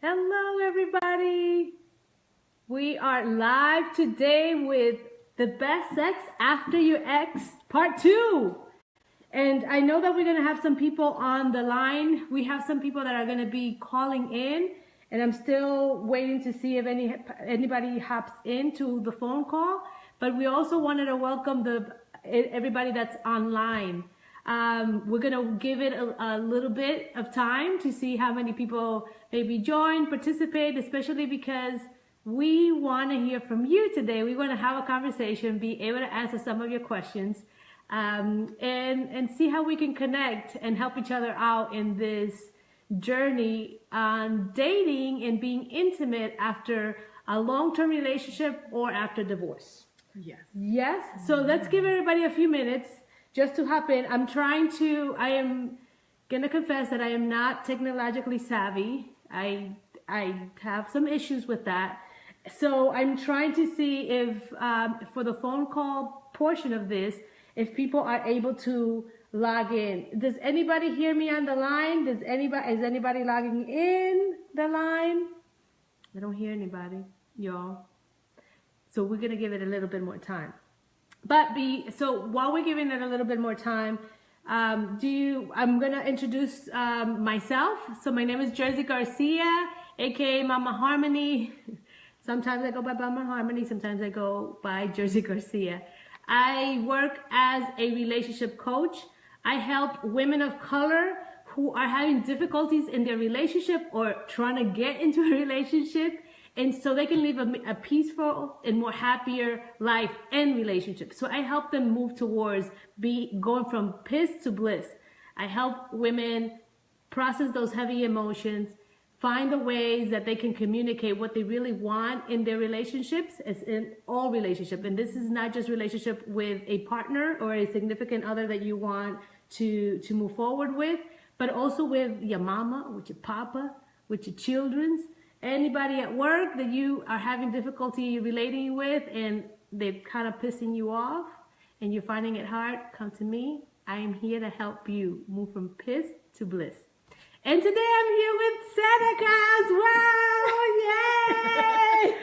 Hello, everybody. We are live today with the best sex after your ex, part 2. And I know that we're going to have some people on the line. We have some people that are going to be calling in, and I'm still waiting to see if anybody hops into the phone call. But we also wanted to welcome everybody that's online. We're going to give it a little bit of time to see how many people maybe join, participate, especially because we want to hear from you today. We want to have a conversation, be able to answer some of your questions, and see how we can connect and help each other out in this journey on dating and being intimate after a long-term relationship or after divorce. Yes. Yes. So let's give everybody a few minutes just to hop in. I am going to confess that I am not technologically savvy. I have some issues with that. So I'm trying to see if, for the phone call portion of this, if people are able to log in. Does anybody hear me on the line? Is anybody logging in the line? I don't hear anybody, y'all. So we're going to give it a little bit more time. So while we're giving it a little bit more time, I'm going to introduce myself. So my name is Jersey Garcia, aka Mama Harmony. Sometimes I go by Mama Harmony, sometimes I go by Jersey Garcia. I work as a relationship coach. I help women of color who are having difficulties in their relationship or trying to get into a relationship, and so they can live a peaceful and more happier life and relationship. So I help them move towards going from piss to bliss. I help women process those heavy emotions, find the ways that they can communicate what they really want in their relationships, as in all relationships. And this is not just relationship with a partner or a significant other that you want to move forward with, but also with your mama, with your papa, with your children's. Anybody at work that you are having difficulty relating with and they're kind of pissing you off and you're finding it hard, come to me. I am here to help you move from piss to bliss. And today I'm here with Seneca as well. Yay!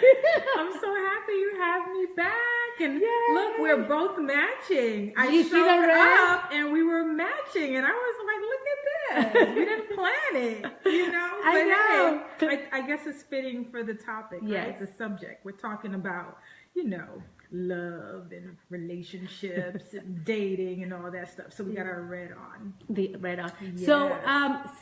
I'm so happy you have me back. And Yay. Look, we're both matching. You see the red? Up and we were matching. And I was like, look at this. We didn't plan it, you know? I know. Hey, I guess it's fitting for the topic, yes. Right? The subject. We're talking about, love and relationships and dating and all that stuff. So we got our red on. The red on. Yes. So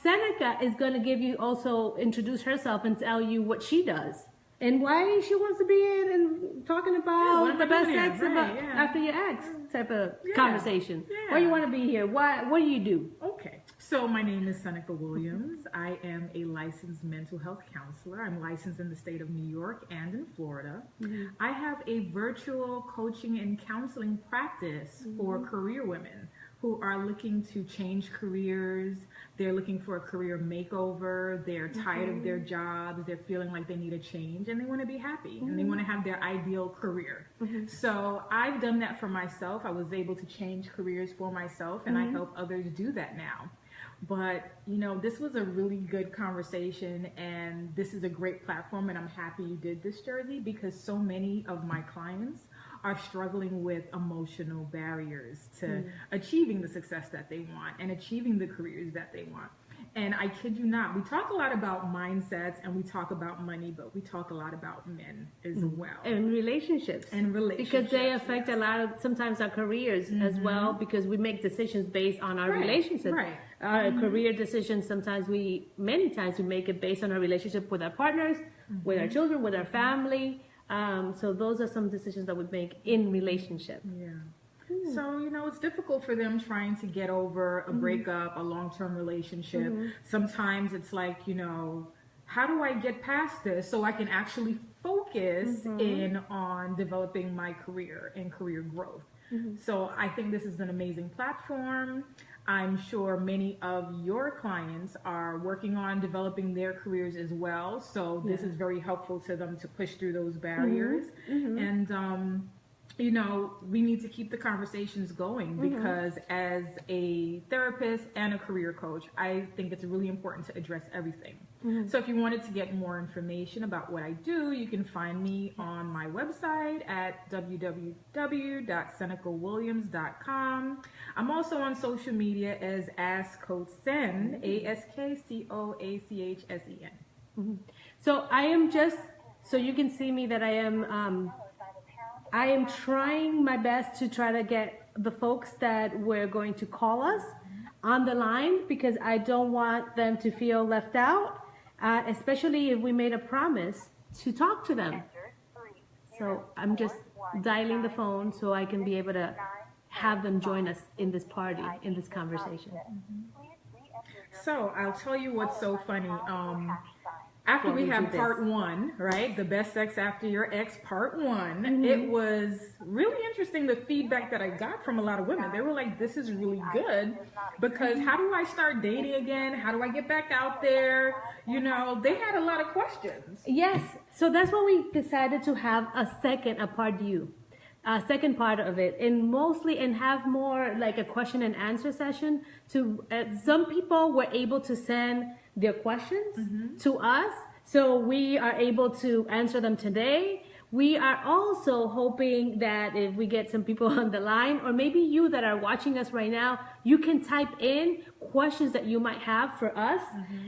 Seneca is going to introduce herself and tell you what she does and why she wants to be in and talking about the best sex after your ex type of conversation. Yeah. Why you want to be here? What do you do? Okay. So my name is Seneca Williams. I am a licensed mental health counselor. I'm licensed in the state of New York and in Florida. Mm-hmm. I have a virtual coaching and counseling practice for career women who are looking to change careers. They're looking for a career makeover. They're tired of their jobs. They're feeling like they need a change and they want to be happy and they want to have their ideal career. So I've done that for myself. I was able to change careers for myself and I help others do that now. But, this was a really good conversation and this is a great platform and I'm happy you did this, Jersey, because so many of my clients are struggling with emotional barriers to achieving the success that they want and achieving the careers that they want. And I kid you not, we talk a lot about mindsets and we talk about money, but we talk a lot about men as well. And relationships. Because they affect a lot of, sometimes our careers as well, because we make decisions based on our relationship. Right. Our career decisions, many times we make it based on our relationship with our partners, with our children, with our family. So those are some decisions that we make in relationship. Yeah. So, it's difficult for them trying to get over a breakup, a long-term relationship. Sometimes it's like, how do I get past this so I can actually focus in on developing my career and career growth? So I think this is an amazing platform. I'm sure many of your clients are working on developing their careers as well. So this is very helpful to them to push through those barriers. And, we need to keep the conversations going because as a therapist and a career coach, I think it's really important to address everything. So if you wanted to get more information about what I do, you can find me on my website at www.senecawilliams.com. I'm also on social media as AskCoachSen, AskCoachSen. So I am just, so you can see me that I am trying my best to try to get the folks that were going to call us on the line, because I don't want them to feel left out, especially if we made a promise to talk to them. So I'm just dialing the phone so I can be able to have them join us in this party, in this conversation. So I'll tell you what's so funny. After we had part 1, right? The best sex after your ex, part 1, it was really interesting, the feedback that I got from a lot of women. They were like, this is really good, because how do I start dating again? How do I get back out there? You know, they had a lot of questions. Yes. So that's why we decided to have a second part of it, and have more like a question and answer session. To some people were able to send their questions to us, so we are able to answer them today. We are also hoping that if we get some people on the line, or maybe you that are watching us right now, you can type in questions that you might have for us,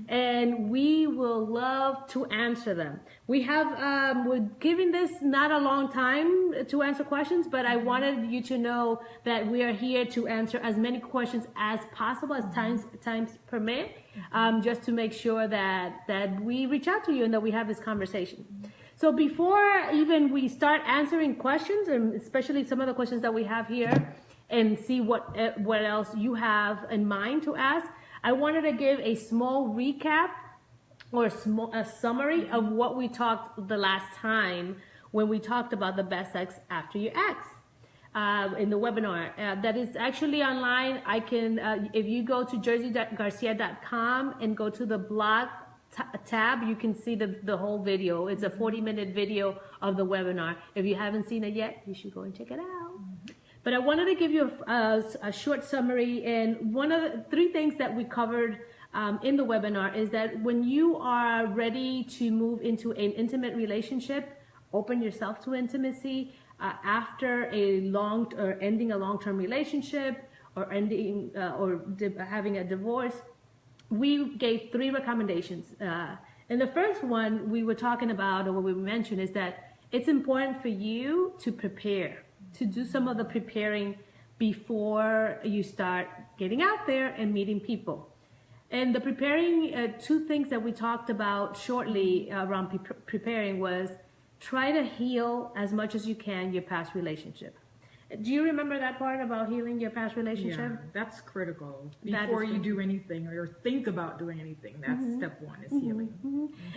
and we will love to answer them. We have, we're giving this not a long time to answer questions, but I wanted you to know that we are here to answer as many questions as possible, as times permit, just to make sure that we reach out to you and that we have this conversation. So before even we start answering questions, and especially some of the questions that we have here, and see what else you have in mind to ask, I wanted to give a small recap or a summary of what we talked the last time when we talked about the best sex after your ex in the webinar. That is actually online. I can, if you go to jerseygarcia.com and go to the blog tab, you can see the whole video. It's a 40-minute video of the webinar. If you haven't seen it yet, you should go and check it out. But I wanted to give you a short summary, and one of the 3 things that we covered in the webinar is that when you are ready to move into an intimate relationship, open yourself to intimacy after ending a long-term relationship, or ending having a divorce. We gave 3 recommendations. And the first one we were talking about, or what we mentioned, is that it's important for you to prepare, to do some of the preparing before you start getting out there and meeting people. And the preparing, 2 things that we talked about shortly around preparing was try to heal as much as you can your past relationship. Do you remember that part about healing your past relationship? Yeah, that's critical. Before you do anything or think about doing anything, that's step 1 is healing.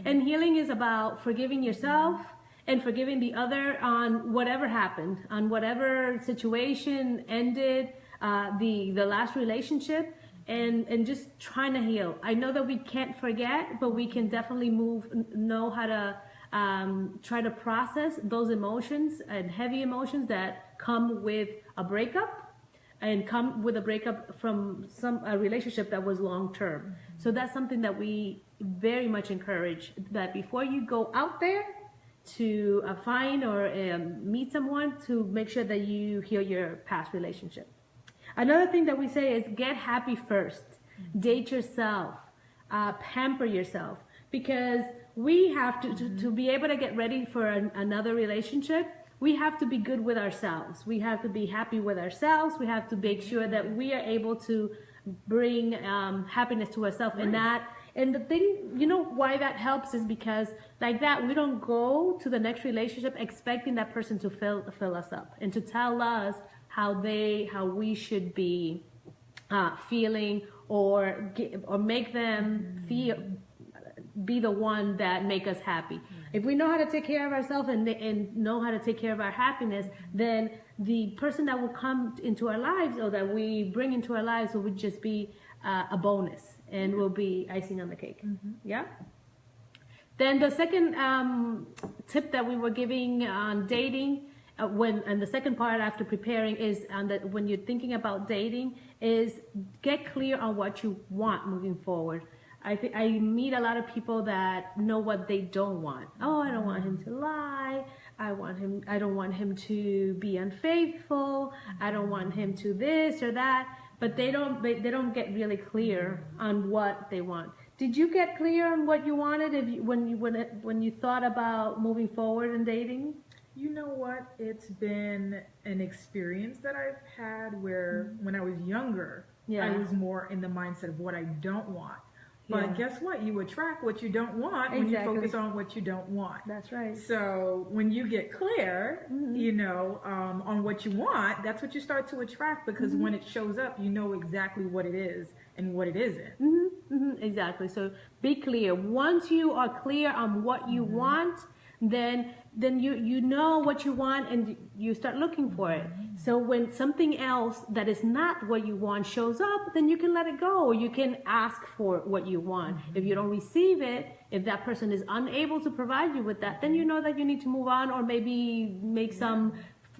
And healing is about forgiving yourself and forgiving the other on whatever happened, on whatever situation ended the last relationship, and just trying to heal. I know that we can't forget, but we can definitely know how to try to process those emotions and heavy emotions that come with a breakup, and come with a breakup from a relationship that was long term. So that's something that we very much encourage, that before you go out there to find or meet someone, to make sure that you heal your past relationship. Another thing that we say is get happy first. Date yourself, pamper yourself, because we have to be able to get ready for another relationship. We have to be good with ourselves. We have to be happy with ourselves. We have to make sure that we are able to bring happiness to ourselves. Right. And the thing, you know why that helps is because like that, we don't go to the next relationship expecting that person to fill us up and to tell us how we should be feeling, or make them be the one that make us happy. If we know how to take care of ourselves and know how to take care of our happiness, then the person that will come into our lives, or that we bring into our lives, will just be a bonus, and will be icing on the cake. Yeah. Then the second tip that we were giving on dating, and the second part after preparing, is that when you're thinking about dating, is get clear on what you want moving forward. I think I meet a lot of people that know what they don't want. Oh, I don't want him to lie. I don't want him to be unfaithful. I don't want him to this or that. But they don't get really clear on what they want. Did you get clear on what you wanted when you thought about moving forward in dating? You know what? It's been an experience that I've had where when I was younger, I was more in the mindset of what I don't want. But guess what? You attract what you don't want when you focus on what you don't want. That's right. So when you get clear, on what you want, that's what you start to attract, because when it shows up, you know exactly what it is and what it isn't. Exactly. So be clear. Once you are clear on what you want, then you know what you want and you start looking for it. So when something else that is not what you want shows up, then you can let it go. You can ask for what you want. If you don't receive it, if that person is unable to provide you with that, then you know that you need to move on or maybe make some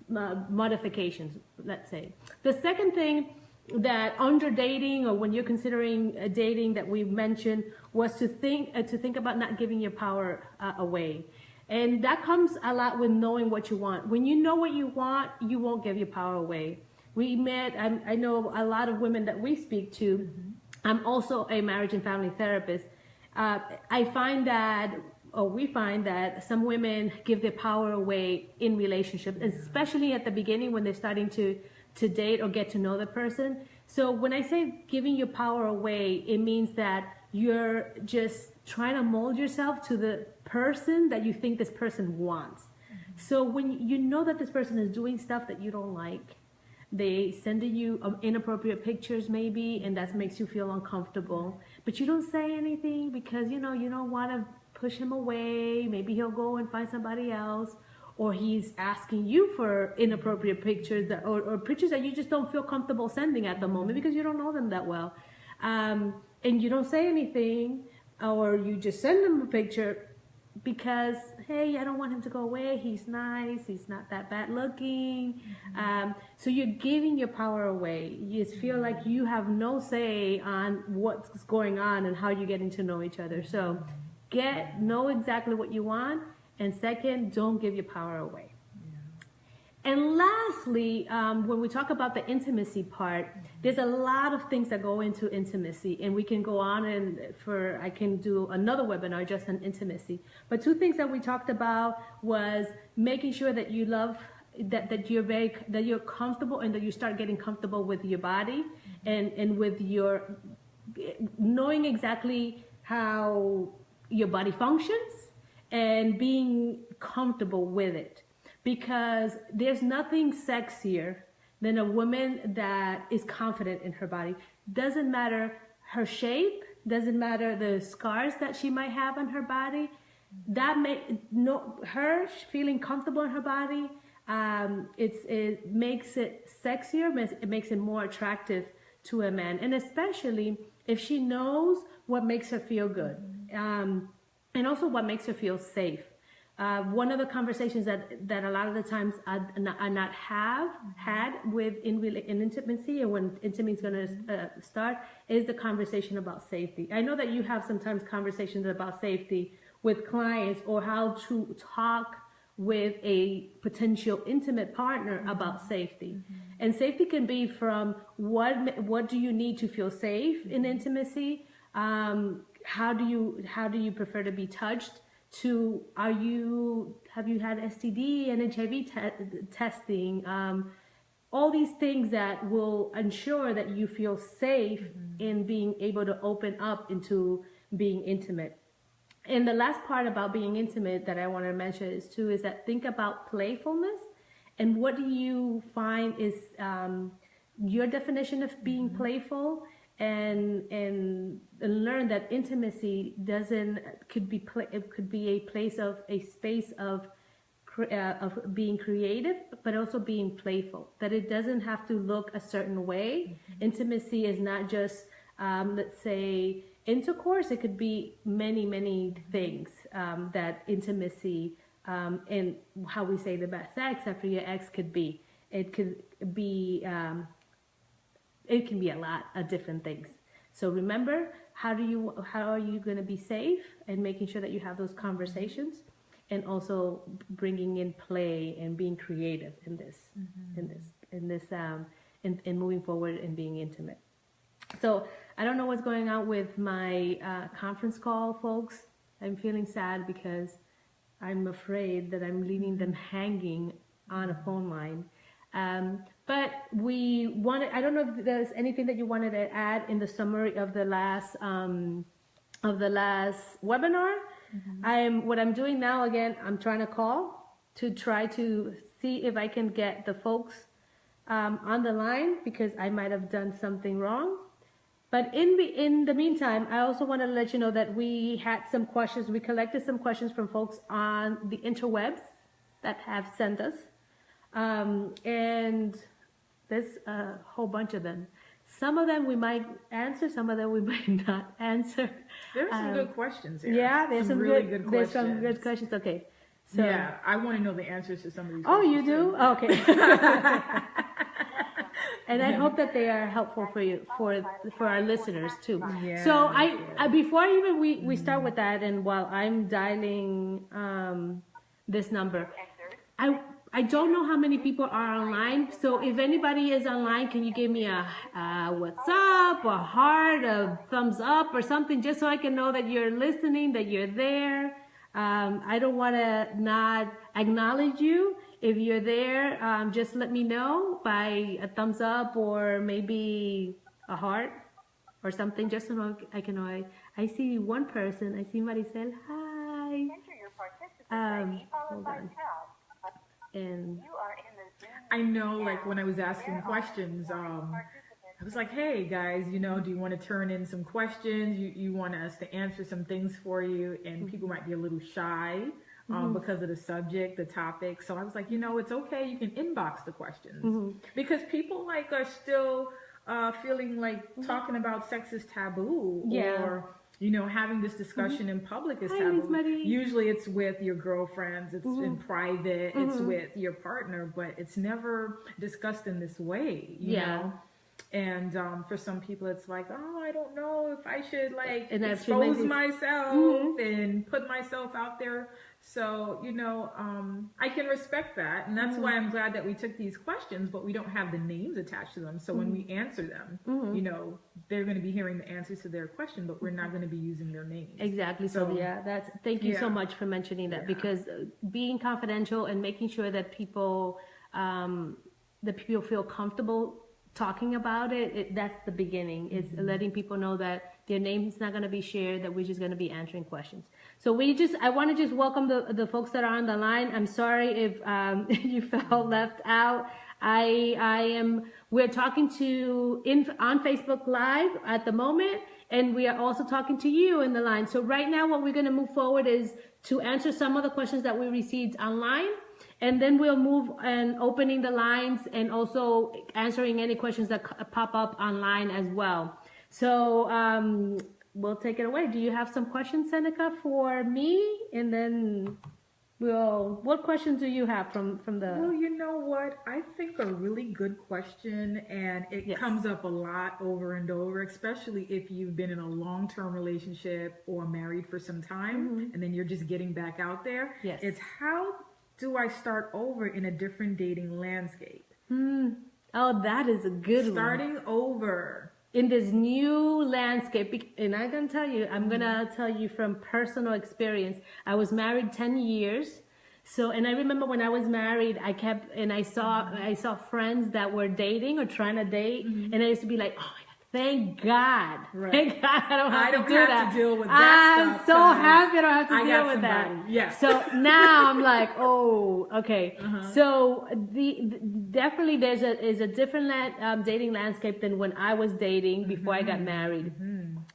modifications, let's say. The second thing that under dating or when you're considering dating that we mentioned was to think about not giving your power away. And that comes a lot with knowing what you want. When you know what you want, you won't give your power away. I know a lot of women that we speak to. I'm also a marriage and family therapist. We find that some women give their power away in relationships, especially at the beginning when they're starting to date or get to know the person. So when I say giving your power away, it means that you're just trying to mold yourself to the person that you think this person wants. So when you know that this person is doing stuff that you don't like, they sending you inappropriate pictures maybe, and that makes you feel uncomfortable, but you don't say anything because you don't want to push him away. Maybe he'll go and find somebody else, or he's asking you for inappropriate pictures or pictures that you just don't feel comfortable sending at the moment because you don't know them that well, and you don't say anything, or you just send them a picture because, hey, I don't want him to go away. He's nice. He's not that bad looking. So you're giving your power away. You just feel like you have no say on what's going on and how you're getting to know each other. So know exactly what you want. And second, don't give your power away. And lastly, when we talk about the intimacy part, there's a lot of things that go into intimacy, and we can go on I can do another webinar just on intimacy. But two things that we talked about was making sure that you love, that you're comfortable, and that you start getting comfortable with your body and with your knowing exactly how your body functions and being comfortable with it. Because there's nothing sexier than a woman that is confident in her body. Doesn't matter her shape, doesn't matter the scars that she might have on her body. Her feeling comfortable in her body, it makes it sexier, it makes it more attractive to a man. And especially if she knows what makes her feel good, and also what makes her feel safe. One of the conversations that a lot of the times I not have had in intimacy, and when intimacy is going to start, is the conversation about safety. I know that you have sometimes conversations about safety with clients, or how to talk with a potential intimate partner about safety. And safety can be from what do you need to feel safe in intimacy? How do you prefer to be touched? To have you had STD and HIV testing, all these things that will ensure that you feel safe in being able to open up into being intimate. And the last part about being intimate that I want to mention is that think about playfulness, and what do you find is your definition of being playful. And learn that intimacy could be a space of being creative, but also being playful. That it doesn't have to look a certain way. Intimacy is not just let's say intercourse. It could be many things that intimacy and how we say the best sex after your ex could be. It could be. It can be a lot of different things. So remember, how are you going to be safe and making sure that you have those conversations, and also bringing in play and being creative in moving forward and being intimate. So I don't know what's going on with my conference call, folks. I'm feeling sad because I'm afraid that I'm leaving them hanging on a phone line. But I don't know if there's anything that you wanted to add in the summary of the last webinar. What I'm doing now, again, I'm trying to call to try to see if I can get the folks on the line, because I might have done something wrong. But in the meantime, I also want to let you know that we had some questions. We collected some questions from folks on the interwebs that have sent us. And there's a whole bunch of them. Some of them we might answer, some of them we might not answer. There's some good questions here. Yeah, there's some really good questions. There's some good questions. Okay. So, yeah, I want to know the answers to some of these questions. Oh, you do? Too. Okay. And I hope that they are helpful for you, for our listeners too. Yeah, so I before even we start with that, and while I'm dialing this number, I don't know how many people are online. So if anybody is online, can you give me a what's up, a heart, a thumbs up, or something, just so I can know that you're listening, that you're there. I don't want to not acknowledge you. If you're there, just let me know by a thumbs up or maybe a heart or something, just so I can know. I see one person. I see Maricel. Hi. Enter your participant ID followed by tab. And I know, like when I was asking questions, I was like, hey guys, do you want to turn in some questions? You want us to answer some things for you, and people might be a little shy. Because of the subject, the topic. So I was like, it's okay. You can inbox the questions because people are still feeling like talking about sex is taboo, or having this discussion in public is taboo. Usually it's with your girlfriends, it's in private, it's with your partner, but it's never discussed in this way, you know? And for some people it's like, oh, I don't know if I should expose myself and put myself out there. So, I can respect that. And that's why I'm glad that we took these questions, but we don't have the names attached to them. So when we answer them, they're going to be hearing the answers to their question, but we're not going to be using their names. Exactly. So thank you so much for mentioning that, because being confidential and making sure that people feel comfortable talking about it, that's the beginning. Is letting people know that their name is not going to be shared, that we're just going to be answering questions. So I want to just welcome the folks that are on the line. I'm sorry if you felt left out. We're talking on Facebook Live at the moment, and we are also talking to you in the line. So right now what we're going to move forward is to answer some of the questions that we received online. And then we'll move and opening the lines and also answering any questions that pop up online as well. So we'll take it away. Do you have some questions, Seneca, for me? And then what questions do you have from the... Well, you know what? I think a really good question, and it comes up a lot over and over, especially if you've been in a long-term relationship or married for some time, and then you're just getting back out there. Yes. It's how do I start over in a different dating landscape? Oh, that is a good one. Starting over. In this new landscape. And I'm going to tell you from personal experience. I was married 10 years. So, and I remember when I was married, I saw friends that were dating or trying to date. And I used to be like, oh my God, thank God. Right. Thank God I don't have to deal with that stuff. I'm so happy I don't have to deal with somebody. that. Yeah. So now I'm like, oh, okay. So definitely there's a different dating landscape than when I was dating before I got married.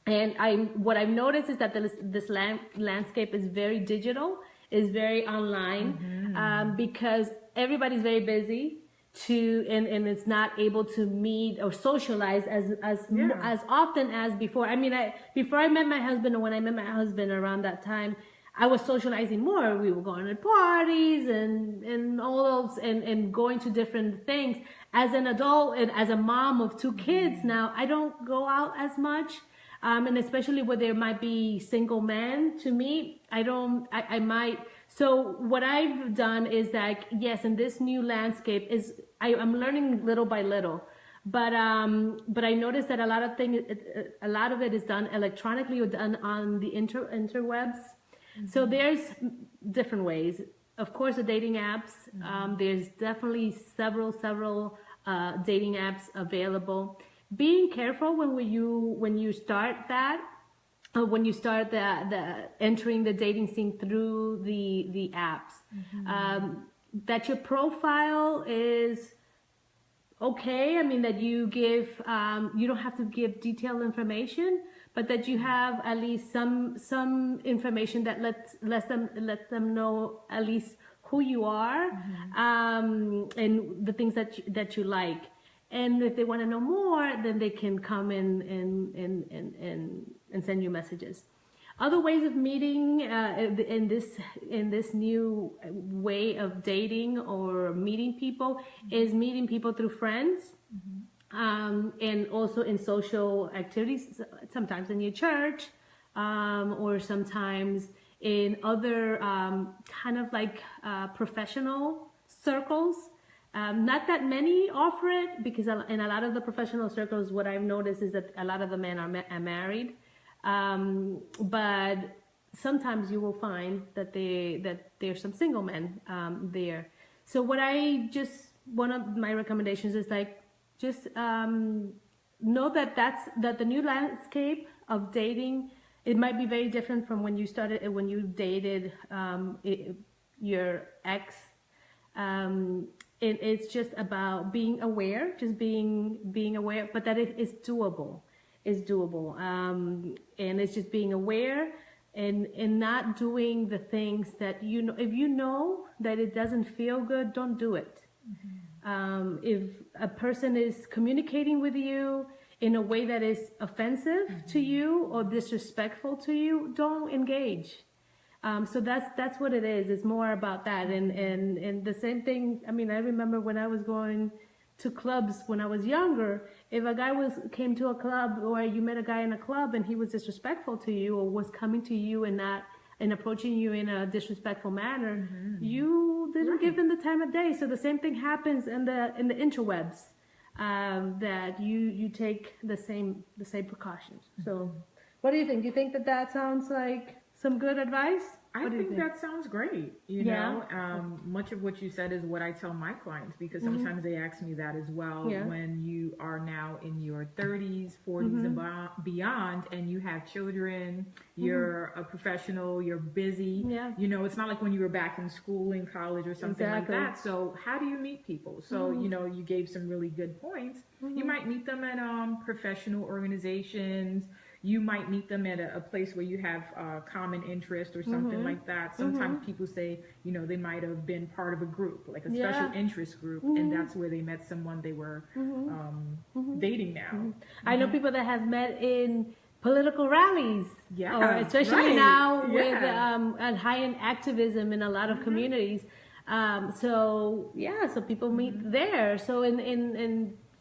And what I've noticed is that this landscape is very digital, is very online, because everybody's very busy. And it's not able to meet or socialize as often as before. I mean, before I met my husband, or when I met my husband around that time, I was socializing more. We were going to parties and all those and going to different things. As an adult and as a mom of 2 kids now, I don't go out as much. And especially where there might be single men. To me, I might. So what I've done is that, yes, in this new landscape I'm learning little by little. But I noticed that a lot of it is done electronically or done on the interwebs. So there's different ways. Of course, the dating apps. There's definitely several dating apps available. Being careful when you start that. When you start the entering the dating scene through the apps, that your profile is okay. I mean, that you give, you don't have to give detailed information, but that you have at least some information that lets them know at least who you are, and the things that you like. And if they want to know more, then they can come in and send you messages. Other ways of meeting in this new way of dating or meeting people is meeting people through friends, and also in social activities, sometimes in your church, or sometimes in other kind of like professional circles. Not that many offer it, because in a lot of the professional circles, what I've noticed is that a lot of the men are married. But sometimes you will find that there's some single men there. So one of my recommendations is like, just know that the new landscape of dating, it might be very different from when you dated your ex. It's just about being aware, being aware, but that it is doable. Is doable, and it's just being aware and not doing the things that if you know that it doesn't feel good, don't do it. If a person is communicating with you in a way that is offensive to you or disrespectful to you, don't engage. So that's what it is. It's more about that, and the same thing. I mean, I remember when I was going to clubs when I was younger. If a guy came to a club, or you met a guy in a club and he was disrespectful to you, or was coming to you and approaching you in a disrespectful manner, you didn't give him the time of day. So the same thing happens in the interwebs, that you take the same precautions. So what do you think? Do you think that sounds like some good advice? I think that sounds great. You know, much of what you said is what I tell my clients, because sometimes they ask me that as well. Yeah. When you are now in your 30s, 40s, and beyond, and you have children, you're a professional, you're busy. Yeah. You know, it's not like when you were back in school, in college, or something like that. So how do you meet people? So, you know, you gave some really good points. You might meet them at professional organizations. You might meet them at a place where you have common interest or something like that. Sometimes people say, you know, they might have been part of a group, like a special interest group, and that's where they met someone they were dating now. I know people that have met in political rallies, or especially right. now with high-end activism in a lot of communities. So people meet there. So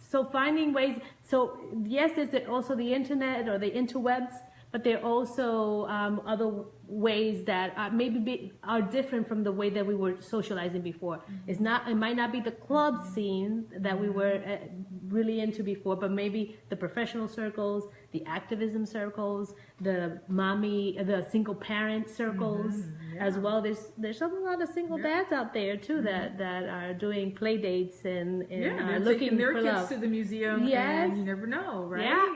so finding ways. So yes, there's also the internet or the interwebs, but there are also other ways that are different from the way that we were socializing before. It might not be the club scene that we were really into before, but maybe the professional circles, the activism circles, the single parent circles as well. There's a lot of single dads out there too that are doing play dates and they're looking taking their for kids love. to the museum, and you never know, right?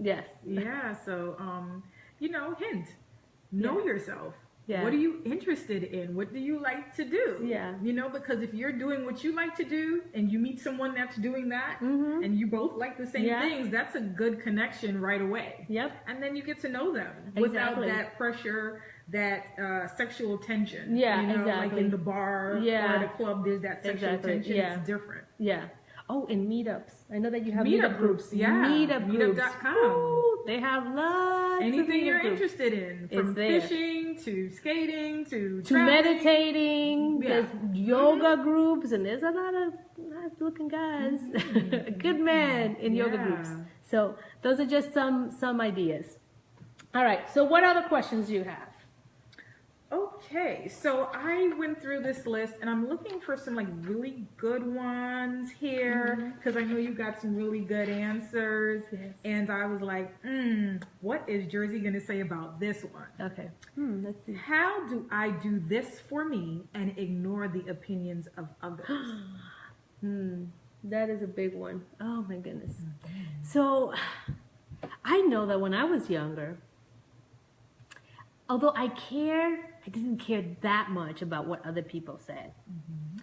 Yes. Yeah. So, you know, hint, know yourself. Yeah. What are you interested in? What do you like to do? Yeah. You know, because if you're doing what you like to do and you meet someone that's doing that and you both like the same things, that's a good connection right away. Yep. And then you get to know them without that pressure, that sexual tension. Yeah, you know, exactly. like in the bar or at a club, there's that sexual tension. Yeah. It's different. Yeah. Oh, and meetups. I know that you have meetup groups. Yeah. Meetup groups. Meetup.com. Ooh, they have lots Anything of you're groups. interested in, from fishing to skating to meditating. There's yoga groups, and there's a lot of nice looking guys, good men in yoga groups. So those are just some ideas. All right. So what other questions do you have? Okay, so I went through this list and I'm looking for some like really good ones here because I know you got some really good answers. Yes. And I was like, what is Jersey going to say about this one? Okay. Let's see. How do I do this for me and ignore the opinions of others? That is a big one. Oh my goodness. So I know that when I was younger, although I didn't care that much about what other people said.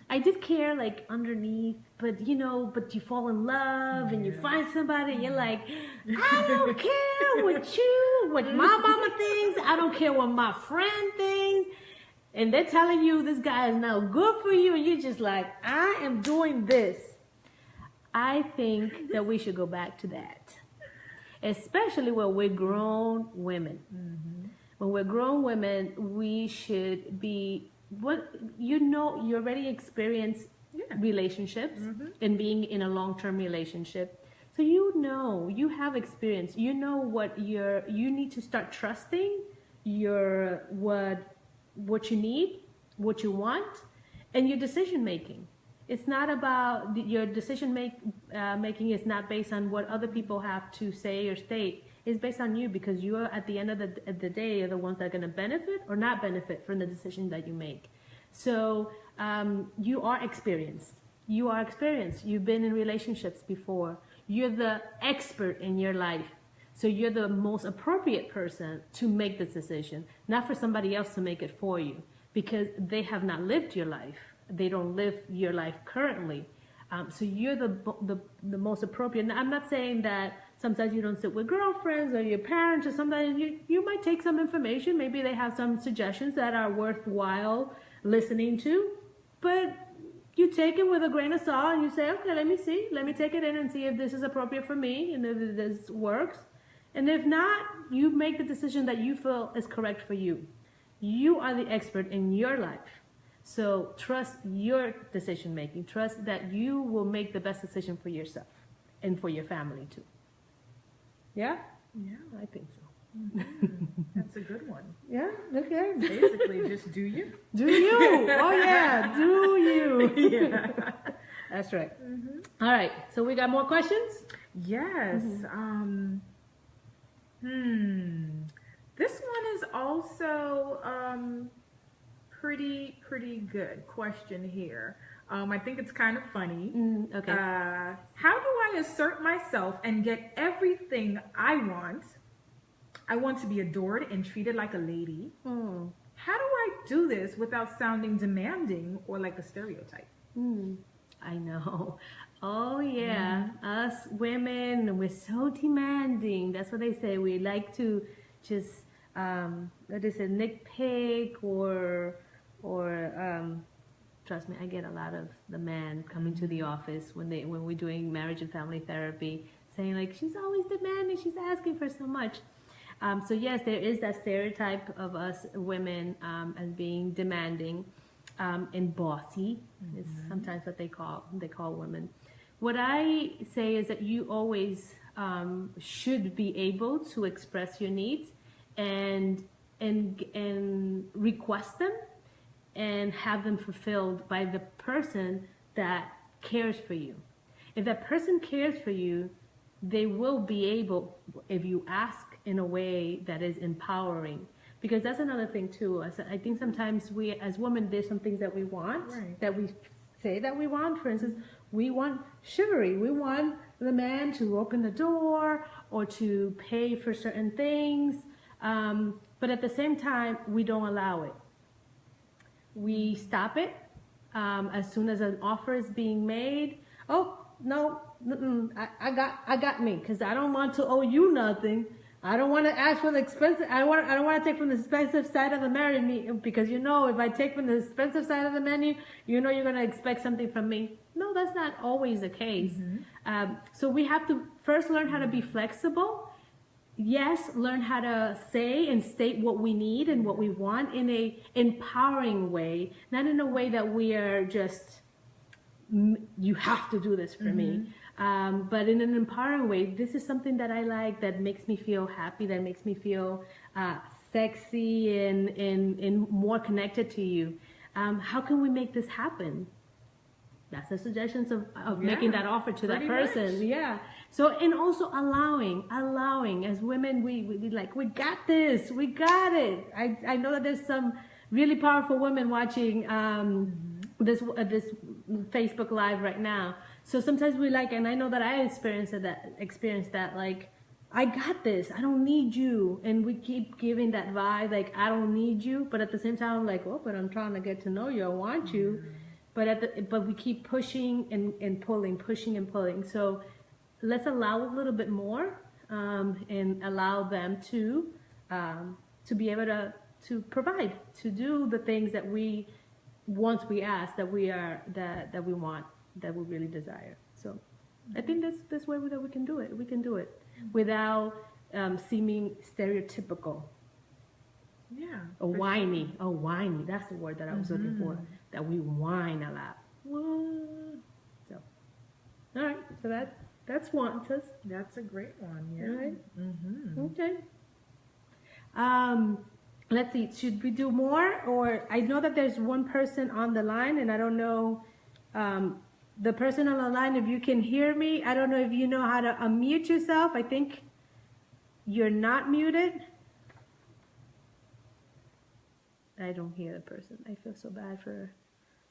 I did care like underneath, but you fall in love and you find somebody and you're like, I don't care what my mama thinks. I don't care what my friend thinks. And they're telling you this guy is now good for you. And you're just like, I am doing this. I think that we should go back to that, especially when we're grown women. When we're grown women, we should be you already experienced relationships and being in a long-term relationship. So you have experience. You know what you need to start trusting what you need, what you want, and your decision making. It's not about your decision making is not based on what other people have to say or state. It's based on you because you are at the end of the day are the ones that are going to benefit or not benefit from the decision that you make. So you are experienced. You are experienced. You've been in relationships before. You're the expert in your life. So you're the most appropriate person to make this decision, not for somebody else to make it for you because they have not lived your life. They don't live your life currently. So you're the most appropriate. Now, I'm not saying that sometimes you don't sit with girlfriends or your parents or somebody. You might take some information. Maybe they have some suggestions that are worthwhile listening to. But you take it with a grain of salt and you say, okay, let me see. Let me take it in and see if this is appropriate for me and if this works. And if not, you make the decision that you feel is correct for you. You are the expert in your life. So trust your decision making. Trust that you will make the best decision for yourself and for your family too. Yeah? Yeah, I think so. That's a good one. Yeah, okay. Basically, just do you. Do you. Oh yeah, do you. Yeah. That's right. All right, so we got more questions? Yes. This one is also pretty good question here. I think it's kind of funny. Okay. How do I assert myself and get everything I want? I want to be adored and treated like a lady. How do I do this without sounding demanding or like a stereotype? I know. Oh yeah, us women, we're so demanding. That's what they say. We like to just, nitpick or trust me, I get a lot of the men coming to the office when we're doing marriage and family therapy, saying like, she's always demanding, she's asking for so much. So yes, there is that stereotype of us women as being demanding and bossy. Is sometimes what they call women. What I say is that you always should be able to express your needs and request them and have them fulfilled by the person that cares for you. If that person cares for you, they will be able, if you ask in a way that is empowering. Because that's another thing too. I think sometimes we, as women, there's some things that we want, that we say that we want. For instance, we want chivalry. We want the man to open the door or to pay for certain things. But at the same time, we don't allow it. We stop it as soon as an offer is being made. Oh, no, I got me, because I don't want to owe you nothing. I don't want to ask for the expensive. I don't want to take from the expensive side of the menu, because if I take from the expensive side of the menu, you're going to expect something from me. No, that's not always the case. So we have to first learn how to be flexible. Yes, learn how to say and state what we need and what we want in a empowering way, not in a way that we are just, you have to do this for me. but in an empowering way. This is something that I like, that makes me feel happy, that makes me feel sexy and more connected to you. How can we make this happen? That's the suggestions of making that offer to that person. Much. Yeah. So, and also allowing as women, we like, we got this, we got it. I know that there's some really powerful women watching this Facebook Live right now. So sometimes we like, and I know that I experienced that like, I got this, I don't need you. And we keep giving that vibe, like, I don't need you. But at the same time, I'm like, oh, but I'm trying to get to know you, I want you. But we keep pushing and pulling, pushing and pulling. So let's allow a little bit more, and allow them to be able to provide, to do the things that we, once we ask, that we want, that we really desire. So I think that's way that we can do it. We can do it without seeming stereotypical. Yeah. Or whiny. Sure. Oh, whiny. That's the word that I was looking for. That we whine a lot. What? So, all right. So that's one. That's a great one. Yeah. All right. Okay. Let's see. Should we do more? Or I know that there's one person on the line, and I don't know. The person on the line, if you can hear me, I don't know if you know how to unmute yourself. I think you're not muted. I don't hear the person. I feel so bad for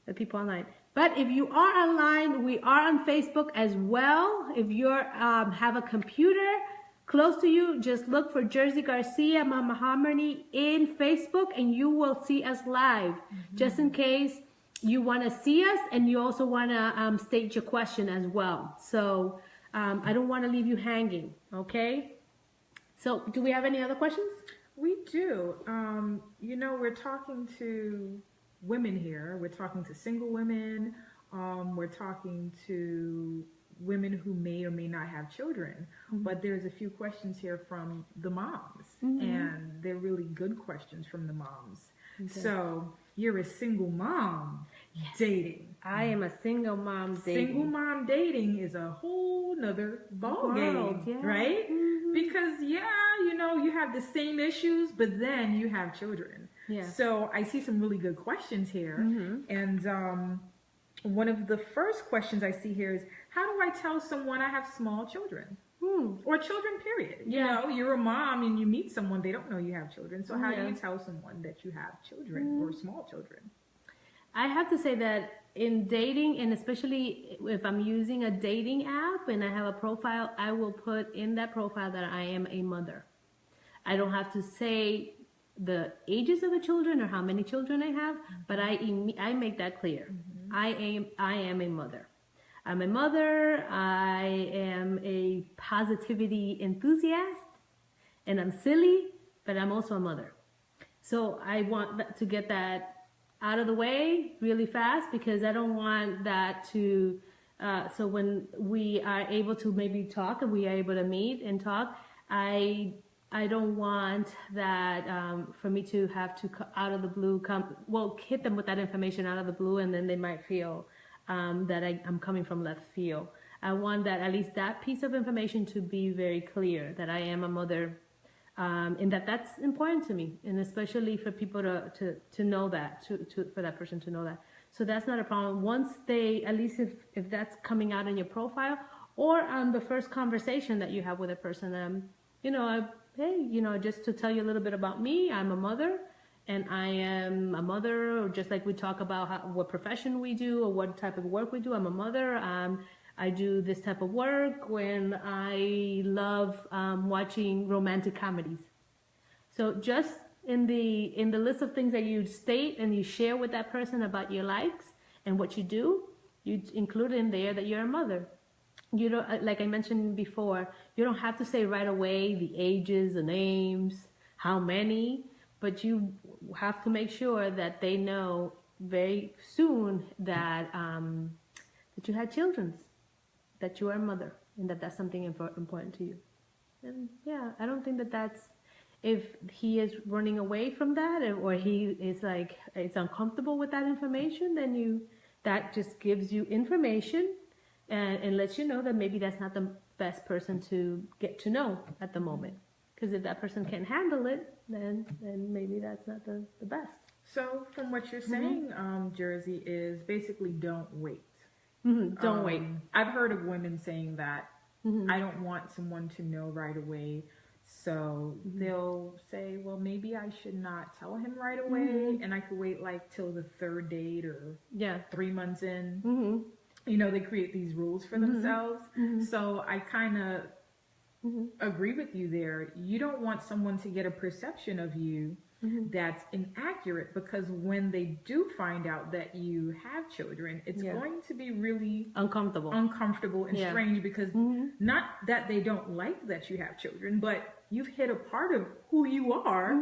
the people online. But if you are online, we are on Facebook as well. If you have a computer close to you, just look for Jersey Garcia, Mama Harmony in Facebook, and you will see us live. Just in case you want to see us, and you also want to state your question as well. So I don't want to leave you hanging, okay? So do we have any other questions? We do. We're talking to women here. We're talking to single women. We're talking to women who may or may not have children. But there's a few questions here from the moms, and they're really good questions from the moms. Okay. So you're a single mom dating. I am a single mom dating. Single mom dating is a whole nother ball game, right? Because you have the same issues, but then you have children. Yeah. So I see some really good questions here. And one of the first questions I see here is, how do I tell someone I have small children? Or children, period. Yeah. You're a mom and you meet someone, they don't know you have children. So how do you tell someone that you have children or small children? I have to say that in dating, and especially if I'm using a dating app and I have a profile, I will put in that profile that I am a mother. I don't have to say the ages of the children or how many children I have, but I make that clear. I am a mother. I'm a mother. I am a positivity enthusiast, and I'm silly, but I'm also a mother. So I want to get that out of the way really fast, because I don't want that to, so when we are able to maybe talk and we are able to meet and talk, I don't want that for me to have to out of the blue hit them with that information out of the blue, and then they might feel that I'm coming from left field. I want that, at least that piece of information, to be very clear, that I am a mother, and that's important to me, and especially for people to know that, for that person to know that. So that's not a problem. Once they, at least if that's coming out in your profile, or on the first conversation that you have with a person, just to tell you a little bit about me, I'm a mother. And I am a mother, or just like we talk about what profession we do or what type of work we do. I'm a mother. I do this type of work when I love watching romantic comedies. So just in the list of things that you state and you share with that person about your likes and what you do, you include in there that you're a mother. You don't, like I mentioned before, you don't have to say right away the ages, the names, how many. But you have to make sure that they know very soon that that you had children, that you are a mother, and that's something important to you. And I don't think that's, if he is running away from that, or he is like, it's uncomfortable with that information, then that just gives you information and lets you know that maybe that's not the best person to get to know at the moment. Because if that person can't handle it, then maybe that's not the best. So from what you're saying, Jersey, is basically don't wait. Don't wait. I've heard of women saying that I don't want someone to know right away. So they'll say, well, maybe I should not tell him right away. And I could wait like till the third date or 3 months in. You know, they create these rules for themselves. So I kind of agree with you there. You don't want someone to get a perception of you that's inaccurate, because when they do find out that you have children, it's going to be really uncomfortable and strange, because not that they don't like that you have children, but you've hit a part of who you are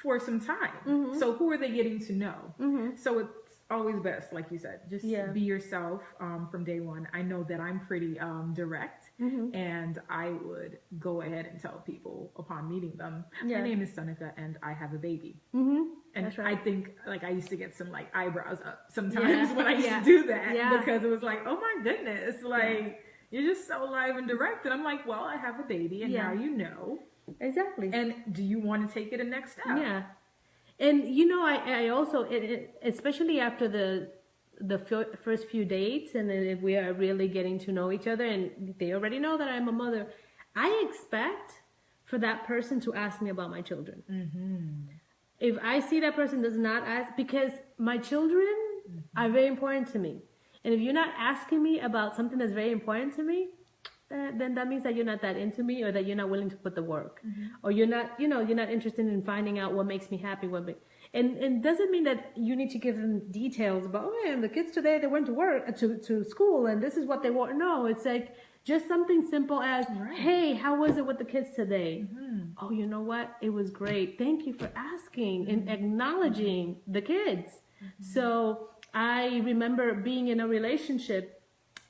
for some time. So who are they getting to know? So it's always best, like you said, just be yourself from day one. I know that I'm pretty direct, and I would go ahead and tell people upon meeting them, my name is Seneca and I have a baby. And I think, like, I used to get some like eyebrows up sometimes when I used to do that, because it was like, oh my goodness, like you're just so live and direct. And I'm like, well, I have a baby, and now you know. Exactly. And do you want to take it a next step? Yeah. And you know, I also, especially after the first few dates, and then if we are really getting to know each other, and they already know that I'm a mother, I expect for that person to ask me about my children. If I see that person does not ask, because my children are very important to me, and if you're not asking me about something that's very important to me, then that means that you're not that into me, or that you're not willing to put the work, or you're not interested in finding out what makes me happy. And doesn't mean that you need to give them details about, oh, and the kids today, they went to work, to school, and this is what they want. No, it's like just something simple as, hey, how was it with the kids today? Oh, you know what? It was great. Thank you for asking and acknowledging the kids. So I remember being in a relationship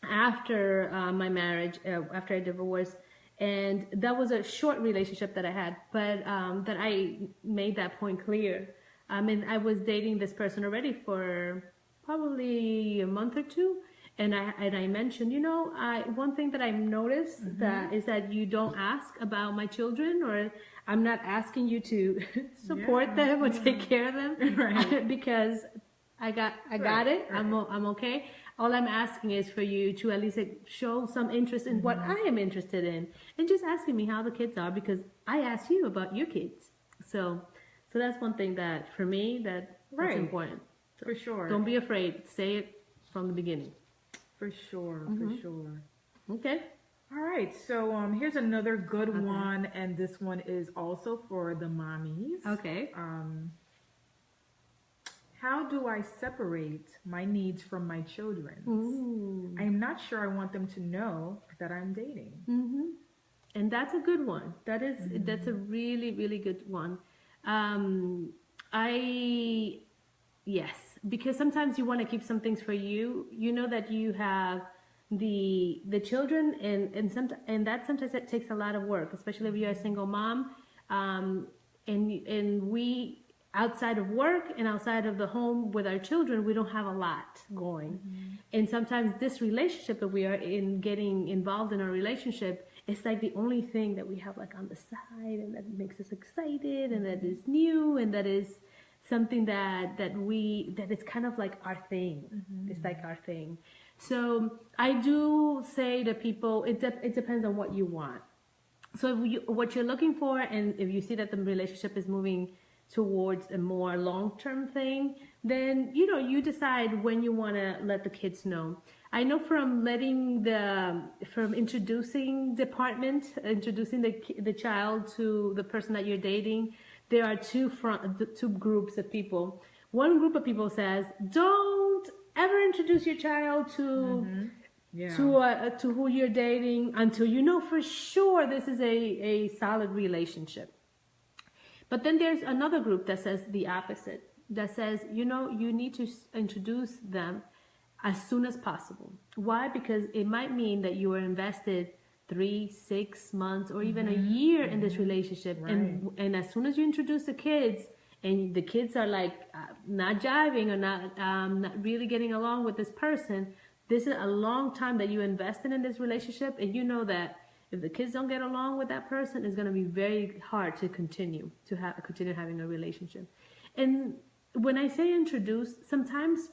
after my marriage, after I divorced, and that was a short relationship that I had, but that I made that point clear. And I was dating this person already for probably a month or two, and I mentioned, you know, one thing that I've noticed is that you don't ask about my children, or I'm not asking you to support them or take care of them, because I got it. I'm okay. All I'm asking is for you to at least show some interest in what I am interested in, and just asking me how the kids are, because I asked you about your kids. So that's one thing that for me that's important. So for sure. Don't be afraid. Say it from the beginning. For sure. Okay. All right. So here's another good one, and this one is also for the mommies. Okay. How do I separate my needs from my children's? I'm not sure I want them to know that I'm dating. And that's a good one. That's a really, really good one. Yes, because sometimes you want to keep some things for you. You know that you have the children, and that sometimes it takes a lot of work, especially if you're a single mom. And we, outside of work and outside of the home with our children, we don't have a lot going. And sometimes this relationship that we are in, getting involved in our relationship, it's like the only thing that we have like on the side, and that makes us excited, and that is new, and that is something that it's kind of like our thing. It's like our thing. So I do say to people, it depends on what you want. So what you're looking for, and if you see that the relationship is moving towards a more long-term thing, then you decide when you want to let the kids know. I know from introducing the child to the person that you're dating, there are two groups of people. One group of people says, don't ever introduce your child to who you're dating until you know for sure this is a solid relationship. But then there's another group that says the opposite, that says, you need to introduce them as soon as possible. Why? Because it might mean that you are invested 3, 6 months, or even a year in this relationship. And as soon as you introduce the kids, and the kids are like not jiving or not really getting along with this person, this is a long time that you invested in this relationship, and you know that if the kids don't get along with that person, it's going to be very hard to continue having a relationship. And when I say introduce, sometimes,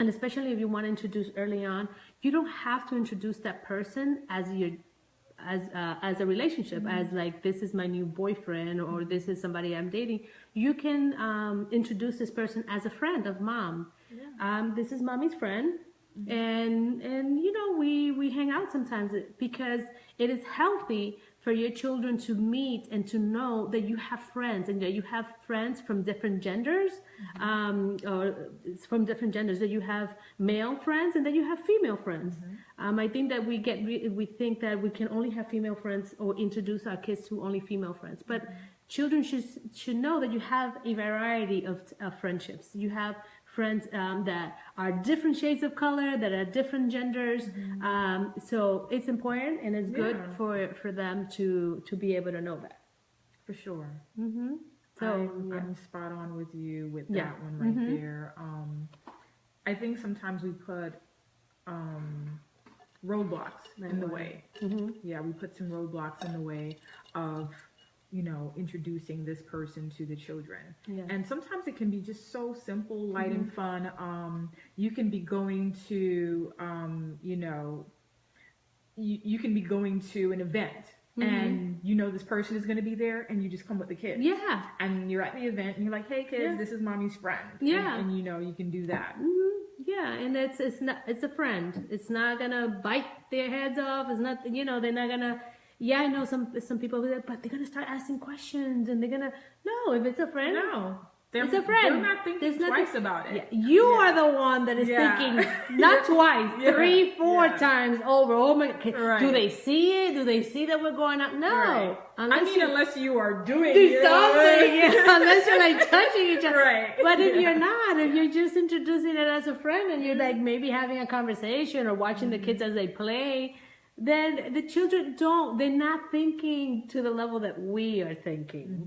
and especially if you want to introduce early on, you don't have to introduce that person as a relationship, as like, this is my new boyfriend, or this is somebody I'm dating. You can introduce this person as a friend of mom. This is mommy's friend. And you know, we hang out sometimes, because it is healthy for your children to meet and to know that you have friends, and that you have friends from different genders, or from different genders, that you have male friends and that you have female friends. I think that we think that we can only have female friends, or introduce our kids to only female friends, but children should know that you have a variety of friendships. You have friends that are different shades of color, that are different genders. So it's important, and it's good for them to be able to know that. For sure. So I'm spot on with you with that one right there. I think sometimes we put roadblocks in the way. Yeah, we put some roadblocks in the way of, you know, introducing this person to the children. And sometimes it can be just so simple, light and fun. You can be going to, you know, you can be going to an event, and you know this person is going to be there, and you just come with the kids. And you're at the event, and you're like, hey kids, this is mommy's friend. And you know, you can do that. And it's a friend. It's not gonna bite their heads off. It's not, you know, they're not gonna. I know some people, but they're gonna start asking questions, and they're gonna, no, if it's a friend, it's a friend. They're not thinking twice about it. You are the one that is thinking, not twice, 3, 4 times over. Oh my, do they see it? Do they see that we're going out? No. Unless you are doing something, unless you're like touching each other. But if you're not, if you're just introducing it as a friend, and you're like maybe having a conversation or watching the kids as they play, then the children they're not thinking to the level that we are thinking.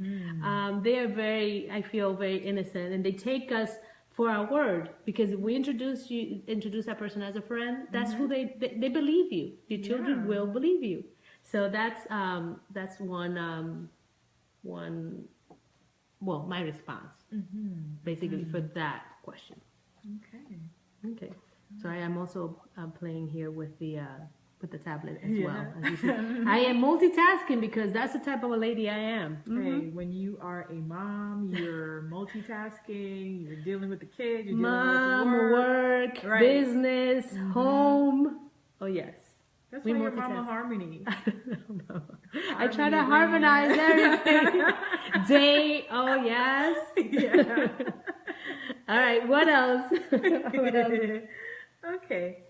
They are I feel very innocent, and they take us for our word, because if we introduce that person as a friend, that's who they believe you. Your children will believe you. So that's one, well, my response, basically, for that question. Okay. Sorry, I'm also playing here with the tablet as well. As you see. I am multitasking, because that's the type of a lady I am. Hey, when you are a mom, you're multitasking, you're dealing with the kids, you're dealing with work, business, home. Oh, yes. That's why you're Mama Harmony. I don't know. I try to harmonize everything. Oh, yes. All right, what else? Okay.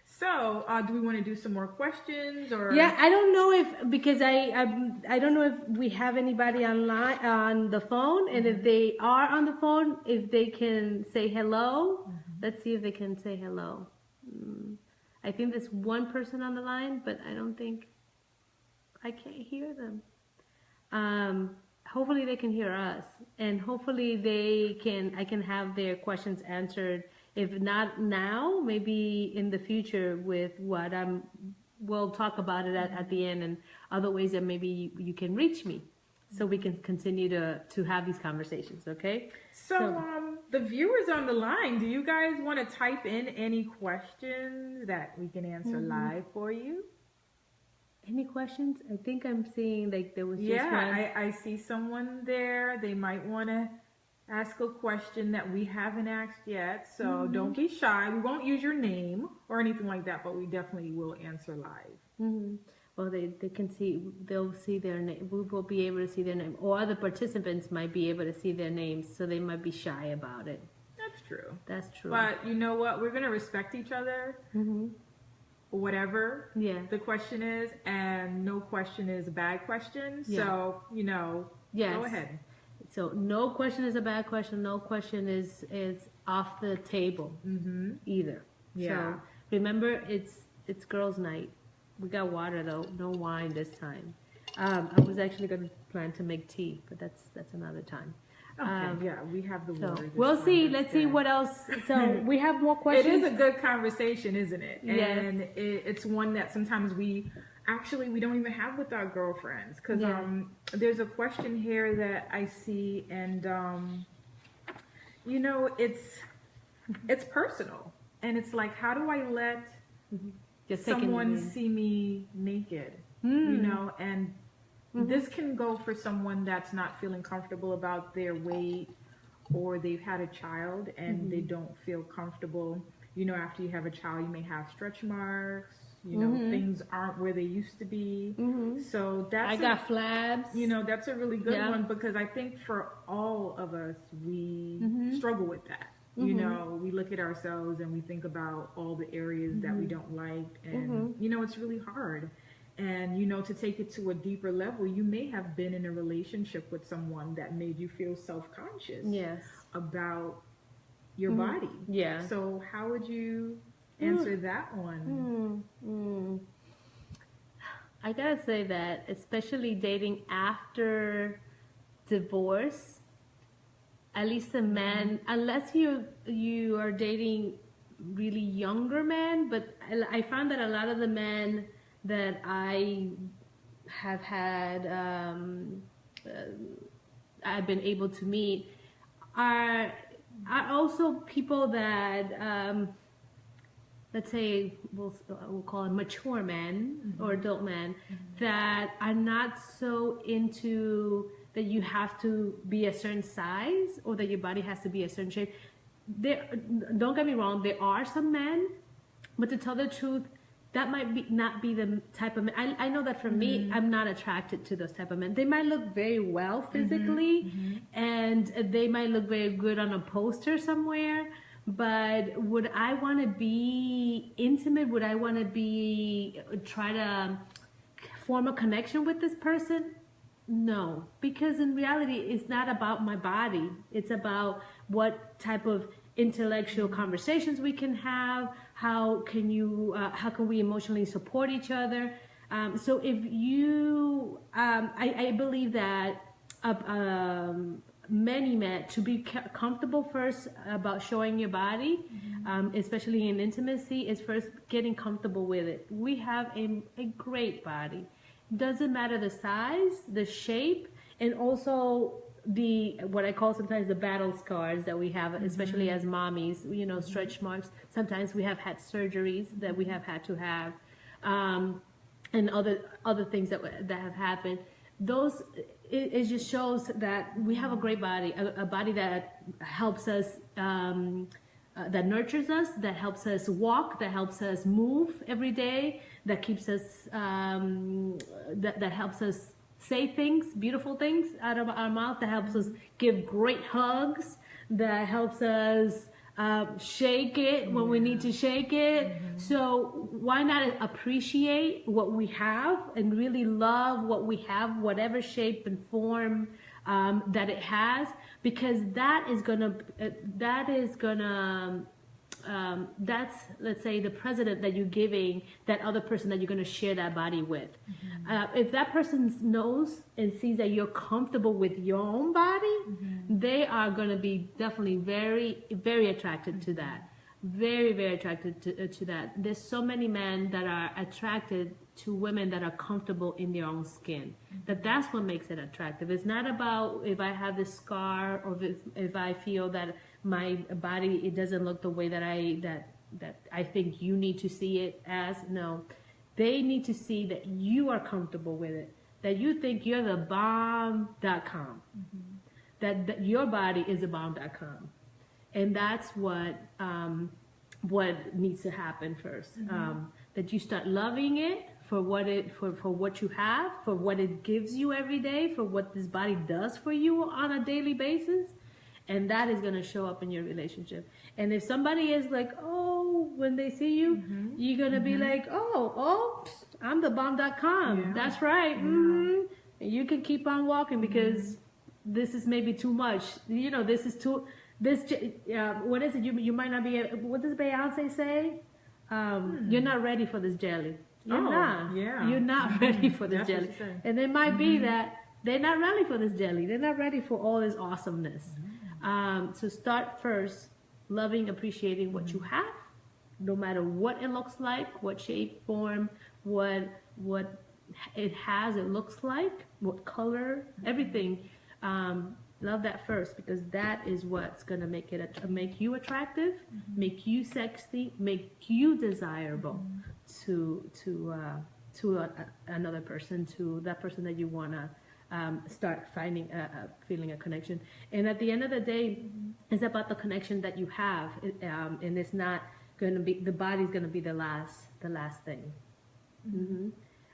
So, do we want to do some more questions, or? I don't know because I don't know if we have anybody on the phone, and if they are on the phone, if they can say hello. Let's see if they can say hello. I think there's one person on the line, but I can't hear them. Hopefully they can hear us, and hopefully I can have their questions answered. If not now, maybe in the future with what we'll talk about it at the end, and other ways that maybe you can reach me, so we can continue to have these conversations, okay? So the viewers on the line, do you guys want to type in any questions that we can answer live for you? Any questions? I think I'm seeing like there was just one. I see someone there. They might want to ask a question that we haven't asked yet, so don't be shy. We won't use your name or anything like that, but we definitely will answer live. Well, they'll see their name. We will be able to see their name, or other participants might be able to see their names, so they might be shy about it. That's true. But you know what? We're going to respect each other, whatever the question is, and no question is a bad question. So, go ahead. So no question is a bad question. No question is off the table either. So remember, it's girls' night. We got water though, no wine this time. I was actually going to plan to make tea, but that's another time. Okay, yeah, we have the So water. we'll see. Let's see what else. So we have more questions. It is a good conversation, isn't it? Yes. And it's one that sometimes we don't even have with our girlfriends, because there's a question here that I see, and it's personal, and it's like, how do I let someone see me naked? And this can go for someone that's not feeling comfortable about their weight, or they've had a child and they don't feel comfortable. After you have a child, you may have stretch marks. Things aren't where they used to be. So I got flabs. That's a really good one, because I think for all of us, we struggle with that. We look at ourselves and we think about all the areas that we don't like, and it's really hard. And to take it to a deeper level, you may have been in a relationship with someone that made you feel self-conscious about your body. Yeah. So how would you answer that one? I gotta say that, especially dating after divorce, at least the men, unless you are dating really younger men, but I found that a lot of the men that I have had, I've been able to meet, are also people that, let's say, we'll call it mature men or adult men, that are not so into that you have to be a certain size or that your body has to be a certain shape. Don't get me wrong, there are some men, but to tell the truth, that might not be the type of men. I know that for me, I'm not attracted to those type of men. They might look very well physically, and they might look very good on a poster somewhere, but would I want to be intimate? Would I want to try to form a connection with this person? No, because in reality, it's not about my body. It's about what type of intellectual conversations we can have. How can we emotionally support each other? So if you, I believe that many men, to be comfortable first about showing your body, especially in intimacy, is first getting comfortable with it. We have a great body. Doesn't matter the size, the shape, and also what I call sometimes the battle scars that we have, especially as mommies, stretch marks. Sometimes we have had surgeries that we have had to have, and other things that have happened. Those, it just shows that we have a great body, a body that helps us, that nurtures us, that helps us walk, that helps us move every day, that keeps us, that helps us say things, beautiful things out of our mouth, that helps us give great hugs, that helps us shake it when we need to shake it. So why not appreciate what we have and really love what we have, whatever shape and form that it has, because that's, let's say, the precedent that you're giving that other person that you're going to share that body with. If that person knows and sees that you're comfortable with your own body, they are going to be definitely very, very attracted to that. Very, very attracted to that. There's so many men that are attracted to women that are comfortable in their own skin. That's what makes it attractive. It's not about if I have this scar or if I feel that my body, it doesn't look the way that I think you need to see it as. No, they need to see that you are comfortable with it, that you think you're the bomb.com, that your body is a bomb.com. And that's what needs to happen first. That you start loving it for what you have, for what it gives you every day, for what this body does for you on a daily basis, and that is going to show up in your relationship. And if somebody is like, oh, when they see you, you're going to be like, oh, I'm the bomb.com. Yeah. That's right. And you can keep on walking because this is maybe too much. This is too. What is it? You might not be. What does Beyonce say? You're not ready for this jelly. You're not. Yeah. You're not ready for this jelly. And it might be that they're not ready for this jelly. They're not ready for all this awesomeness. So start first loving, appreciating what you have, no matter what it looks like, what shape, form, what it has, it looks like, what color, everything. Love that first, because that is what's gonna make you attractive, make you sexy, make you desirable to another person, to that person that you wanna start feeling a connection. And at the end of the day, it's about the connection that you have, and it's not gonna be, the body's gonna be the last thing.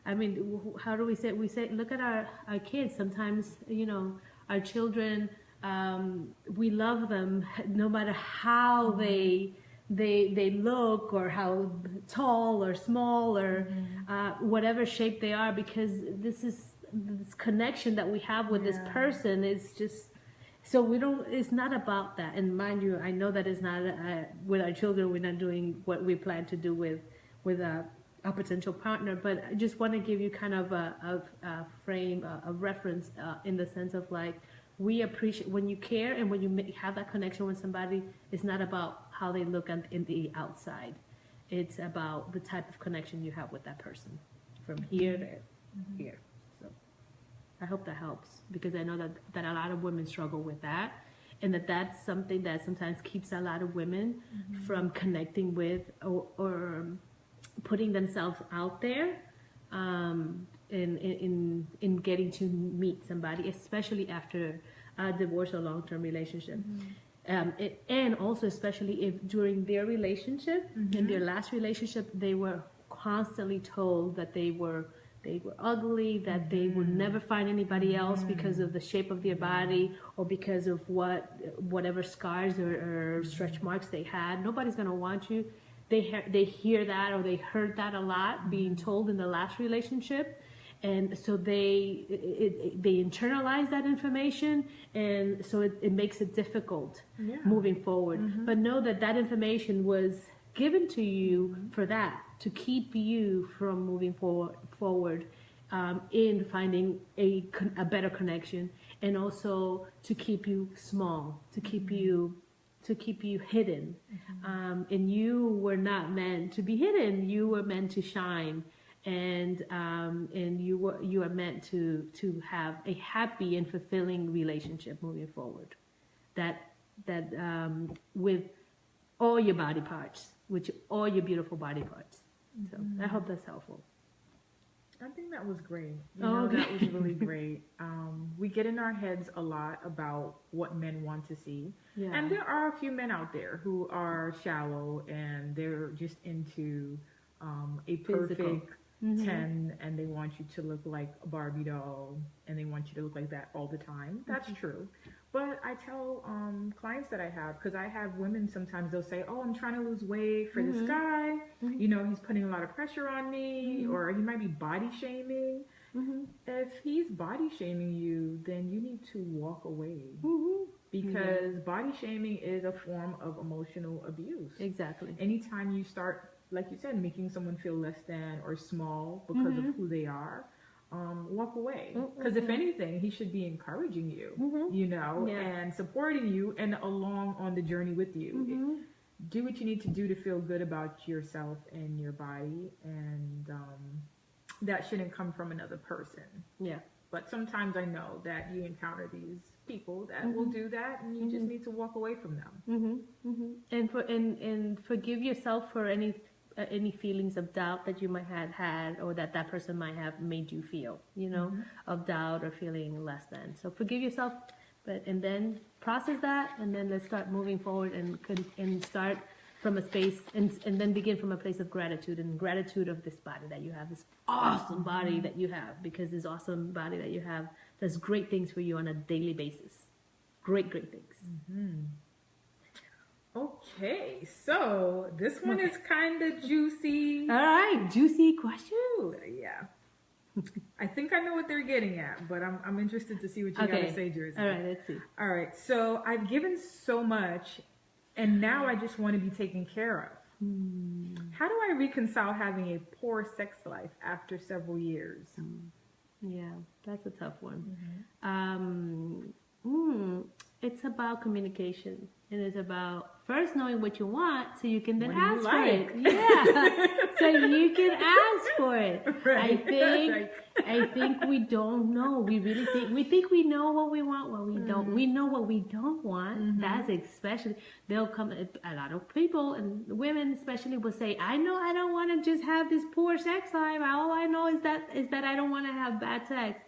I mean, how do we say? We say, look at our kids. Sometimes, our children, we love them no matter how they look, or how tall or small, or whatever shape they are, because this connection that we have with this person is just, so it's not about that. And mind you, I know that it's not, with our children, we're not doing what we plan to do with a potential partner, but I just want to give you kind of a frame, a reference, in the sense of, like, we appreciate when you care, and when you have that connection with somebody. It's not about how they look in the outside. It's about the type of connection you have with that person, from here to here. So I hope that helps, because I know that a lot of women struggle with that, and that's something that sometimes keeps a lot of women from connecting with, or putting themselves out there, in getting to meet somebody, especially after a divorce or long-term relationship. And also, especially if during their relationship, in their last relationship, they were constantly told that they were ugly, that they would never find anybody else because of the shape of their body, or because of whatever scars or stretch marks they had. Nobody's going to want you. They hear that, or they heard that a lot, being told in the last relationship, and so they internalize that information, and so it makes it difficult moving forward. But know that information was given to you for that, to keep you from moving forward, in finding a better connection, and also to keep you small, to keep you hidden. And you were not meant to be hidden. You were meant to shine, and you are meant to have a happy and fulfilling relationship moving forward. That with all your body parts, with all your beautiful body parts. So I hope that's helpful. I think that was great. That was really great. We get in our heads a lot about what men want to see. Yeah. And there are a few men out there who are shallow, and they're just into a perfect 10, and they want you to look like a Barbie doll, and they want you to look like that all the time. That's true. But I tell clients that I have, because I have women, sometimes they'll say, oh, I'm trying to lose weight for this guy. He's putting a lot of pressure on me, or he might be body shaming. If he's body shaming you, then you need to walk away. Because body shaming is a form of emotional abuse. Exactly. Anytime you start, like you said, making someone feel less than or small because of who they are, walk away. Because if anything, he should be encouraging you, and supporting you, and along on the journey with you. Do what you need to do to feel good about yourself and your body, and that shouldn't come from another person. Yeah. But sometimes I know that you encounter these people that will do that, and you just need to walk away from them. And forgive yourself for any feelings of doubt that you might have had, or that person might have made you feel, of doubt or feeling less than. So forgive yourself, and then process that, and then let's start moving forward, and start from a space, and then begin from a place of gratitude, and gratitude of this body that you have, this awesome body that you have, because this awesome body that you have does great things for you on a daily basis. Great things. Okay, so this one is kind of juicy. All right, juicy questions. Yeah. I think I know what they're getting at, but I'm interested to see what you got to say, Jersey. All right, let's see. All right, so I've given so much, and now I just want to be taken care of. How do I reconcile having a poor sex life after several years? Yeah, that's a tough one. Mm-hmm. It's about communication. It is about first knowing what you want so you can then What do you ask for like? it. Yeah. So you can ask for it. Right. I think we don't know. We really think we know what we want, what we don't. We know what we don't want. That's especially they'll come a lot of people and women especially will say, I know I don't want to just have this poor sex life. All I know is that I don't want to have bad sex.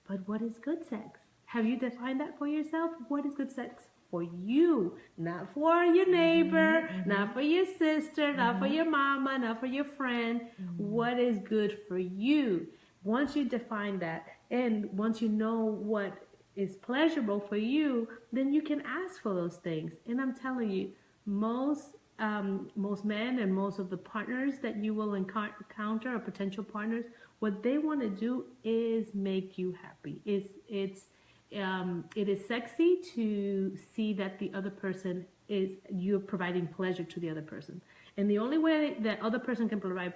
But what is good sex? Have you defined that for yourself? What is good sex for you? Not for your neighbor, not for your sister, not for your mama, not for your friend. What is good for you? Once you define that, and once you know what is pleasurable for you, then you can ask for those things. And I'm telling you, most men and most of the partners that you will encounter, or potential partners, what they want to do is make you happy. It is sexy to see that the other person you're providing pleasure to the other person. And the only way that other person can provide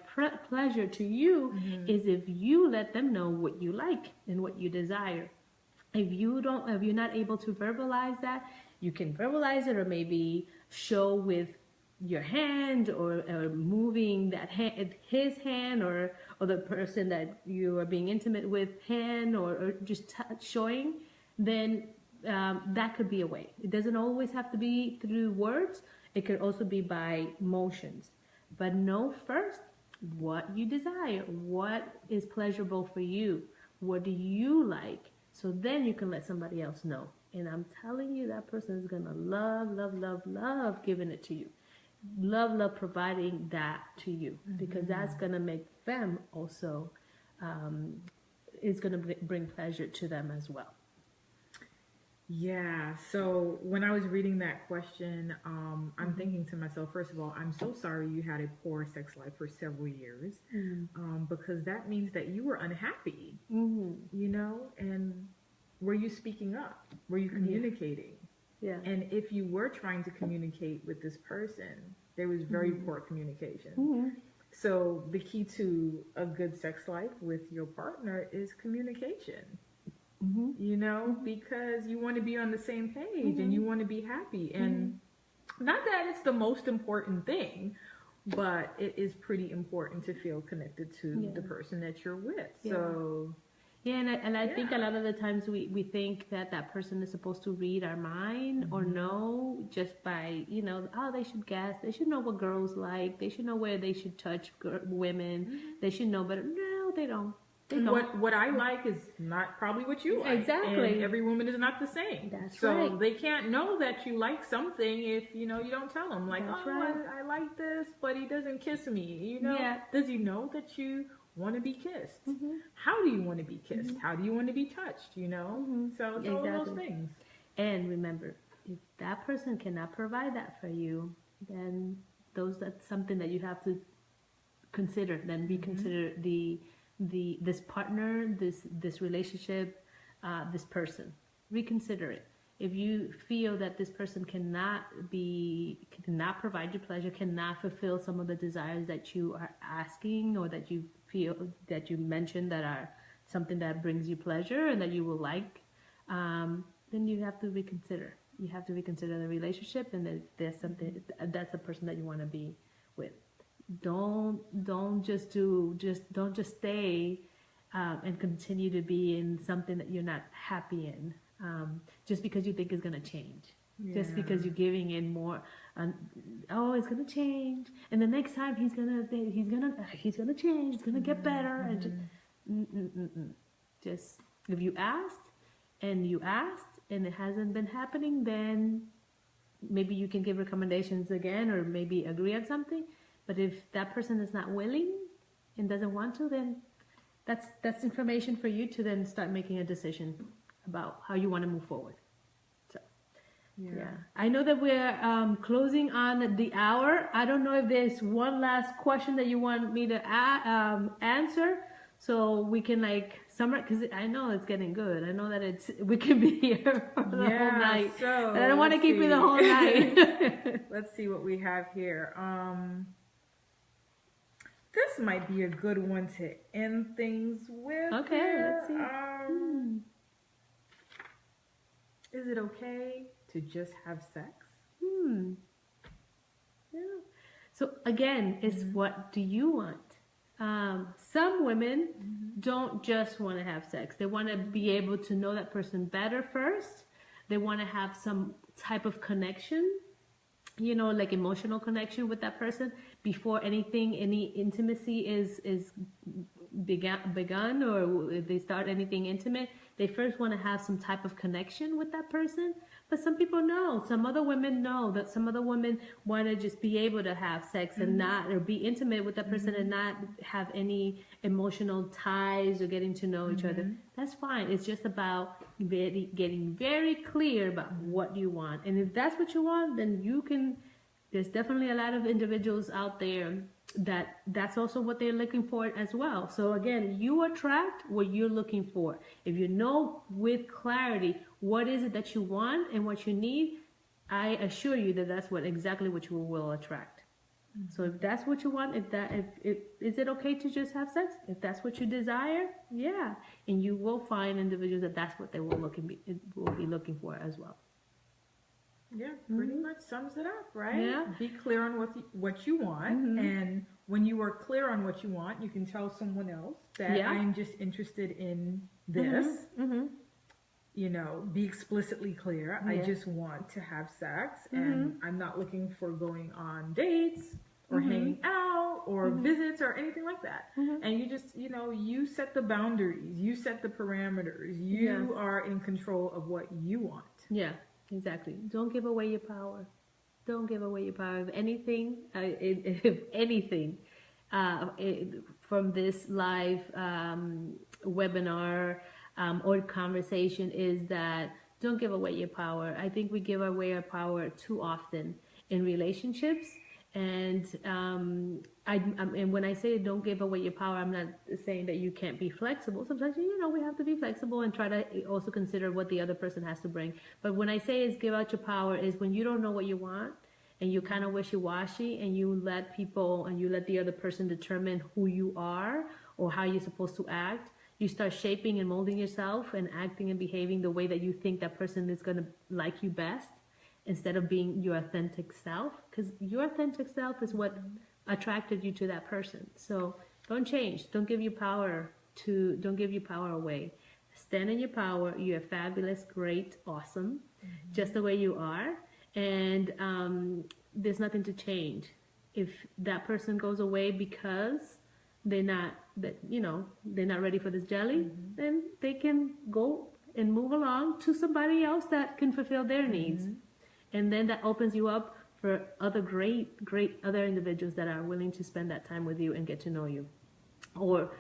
pleasure to you is if you let them know what you like and what you desire. If you're not able to verbalize that, you can verbalize it, or maybe show with your hand, or moving that hand, his hand, or the person that you are being intimate with hand, or just showing. Then that could be a way. It doesn't always have to be through words. It could also be by motions. But know first what you desire, what is pleasurable for you, what do you like, so then you can let somebody else know. And I'm telling you, that person is gonna love giving it to you. Love providing that to you, because that's gonna make them also, it's gonna bring pleasure to them as well. Yeah, so when I was reading that question, I'm thinking to myself, first of all, I'm so sorry you had a poor sex life for several years, because that means that you were unhappy, you know, and were you speaking up? Were you communicating? Yeah. And if you were trying to communicate with this person, there was very poor communication. So the key to a good sex life with your partner is communication. You know, because you want to be on the same page and you want to be happy. And not that it's the most important thing, but it is pretty important to feel connected to the person that you're with. So and I think a lot of the times we think that person is supposed to read our mind or know just by, you know, they should guess, they should know what girls like, they should know where they should touch women, they should know better. No, they don't. What I like is not probably what you like. Exactly. And every woman is not the same. That's so right. They can't know that you like something if, you know, you don't tell them. Like, That's right. I like this, but he doesn't kiss me. You know, does he know that you want to be kissed? How do you want to be kissed? How do you want to be touched? You know? So it's all of those things. And remember, if that person cannot provide that for you, then that's something that you have to consider. Then reconsider this partner, this relationship, this person. Reconsider it. If you feel that this person cannot provide you pleasure, cannot fulfill some of the desires that you are asking, or that you feel that you mentioned that are something that brings you pleasure and that you will like, then you have to reconsider. You have to reconsider the relationship, and that there's something that's a person that you want to be with. Don't just stay and continue to be in something that you're not happy in, just because you think it's gonna change. Just because you're giving in more, it's gonna change, and the next time he's gonna change, it's gonna get better, and just if you asked and it hasn't been happening, then maybe you can give recommendations again, or maybe agree on something. But if that person is not willing and doesn't want to, then that's information for you to then start making a decision about how you want to move forward. So, I know that we're closing on the hour. I don't know if there's one last question that you want me to answer, so we can summarize, because I know it's getting good. I know that we can be here for the whole night, but I don't want to keep you the whole night. Let's see what we have here. This might be a good one to end things with. Okay, here. let's see. Is it okay to just have sex? Yeah. So again, it's what do you want? Some women don't just want to have sex. They want to be able to know that person better first. They want to have some type of connection, you know, like emotional connection with that person before any intimacy is begun, or if they start anything intimate. They first want to have some type of connection with that person. But some people know, some other women know that some other women want to just be able to have sex and not, or be intimate with that person and not have any emotional ties or getting to know each other. That's fine. It's just about getting very clear about what you want. And if that's what you want, then you can, there's definitely a lot of individuals out there that's also what they're looking for as well. So again, you attract what you're looking for. If you know with clarity what is it that you want and what you need, I assure you that that's exactly what you will attract. So if that's what you want, is it okay to just have sex? If that's what you desire, yeah, and you will find individuals that's what they will be looking for as well. Yeah, pretty much sums it up, right? Yeah. Be clear on what you want, and when you are clear on what you want, you can tell someone else that I'm just interested in this. You know, be explicitly clear. I just want to have sex, and I'm not looking for going on dates or hanging out or visits or anything like that. And you just, you know, you set the boundaries, you set the parameters. You are in control of what you want. Yeah. Exactly. Don't give away your power. Don't give away your power. If anything, from this live webinar or conversation is that don't give away your power. I think we give away our power too often in relationships. And and when I say don't give away your power, I'm not saying that you can't be flexible. Sometimes, you know, we have to be flexible and try to also consider what the other person has to bring. But when I say is give out your power is when you don't know what you want and you kind of wishy-washy and you let the other person determine who you are or how you're supposed to act. You start shaping and molding yourself and acting and behaving the way that you think that person is going to like you best, instead of being your authentic self, because your authentic self is what attracted you to that person. So don't change. Don't give your power away. Stand in your power. You're fabulous, great, awesome, just the way you are. And there's nothing to change. If that person goes away because they're not ready for this jelly, then they can go and move along to somebody else that can fulfill their needs. And then that opens you up for other great other individuals that are willing to spend that time with you and get to know you, or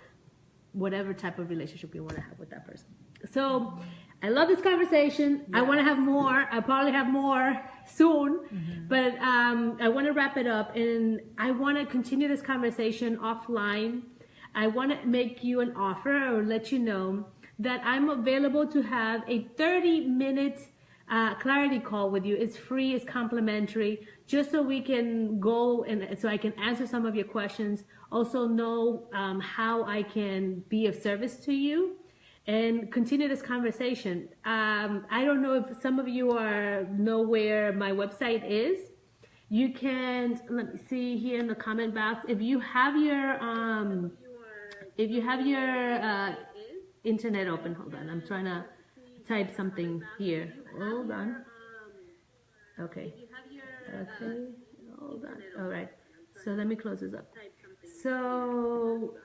whatever type of relationship you want to have with that person. So I love this conversation. I want to have more. I'll probably have more soon, but I want to wrap it up, and I want to continue this conversation offline. I want to make you an offer or let you know that I'm available to have a 30-minute clarity call with you. It's free, it's complimentary, just so we can go and so I can answer some of your questions, also know how I can be of service to you and continue this conversation. I don't know if some of you know where my website is. You can, let me see here in the comment box, if you have your internet open, hold on, I'm trying to type something here. Hold on. Okay. Hold on. All right. So let me close this up. So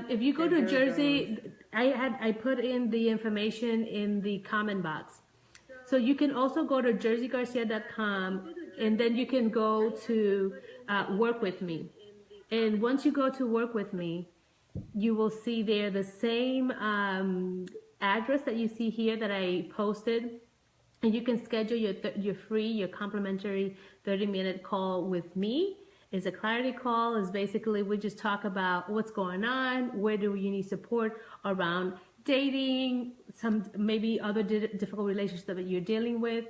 if you go to Jersey, I put in the information in the comment box. So you can also go to jerseygarcia.com, and then you can go to work with me. And once you go to work with me, you will see there the same address that you see here that I posted, and you can schedule your complimentary 30-minute call with me. It's a clarity call. It's basically we just talk about what's going on, where do you need support around dating, some maybe other difficult relationships that you're dealing with,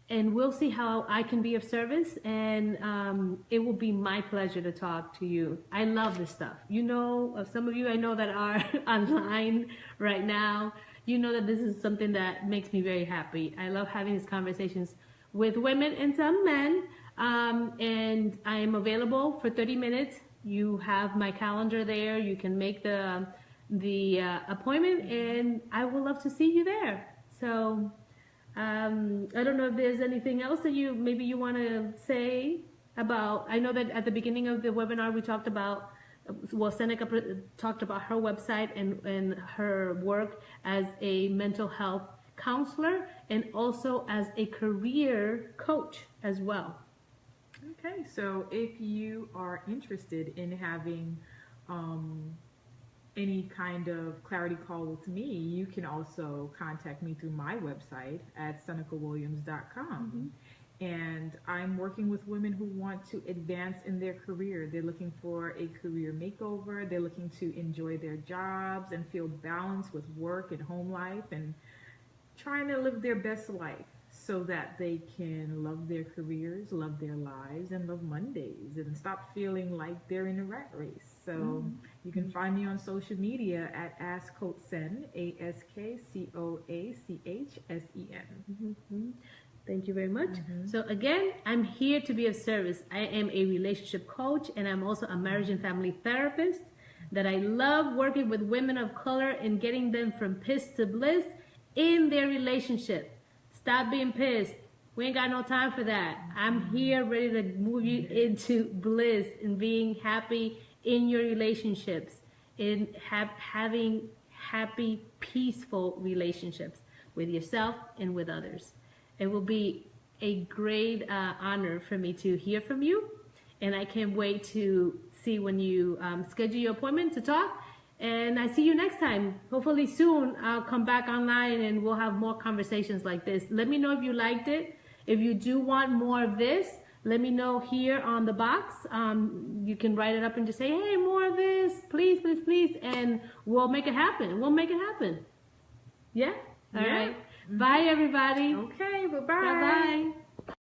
and we'll see how I can be of service. And it will be my pleasure to talk to you. I love this stuff. You know, some of you I know that are online right now, you know that this is something that makes me very happy. I love having these conversations with women and some men. And I am available for 30 minutes. You have my calendar there. You can make the appointment, and I would love to see you there. So I don't know if there's anything else that you want to say about. I know that at the beginning of the webinar we talked about, well, Seneca talked about her website and her work as a mental health counselor and also as a career coach as well. Okay, so if you are interested in having any kind of clarity call with me, you can also contact me through my website at senecawilliams.com. And I'm working with women who want to advance in their career. They're looking for a career makeover. They're looking to enjoy their jobs and feel balanced with work and home life and trying to live their best life so that they can love their careers, love their lives, and love Mondays and stop feeling like they're in a rat race. So you can find me on social media at AskCoachSen, AskCoachSen. Thank you very much. So again, I'm here to be of service. I am a relationship coach, and I'm also a marriage and family therapist. That I love working with women of color and getting them from pissed to bliss in their relationship. Stop being pissed. We ain't got no time for that. I'm here ready to move you into bliss and being happy in your relationships, in having happy, peaceful relationships with yourself and with others. It will be a great honor for me to hear from you, and I can't wait to see when you schedule your appointment to talk. And I see you next time. Hopefully soon I'll come back online and we'll have more conversations like this. Let me know if you liked it. If you do want more of this, let me know here on the box. You can write it up and just say, hey, more of this, please, please, please. And we'll make it happen. We'll make it happen. Yeah? All right. Bye, everybody. Okay, bye-bye. Bye-bye.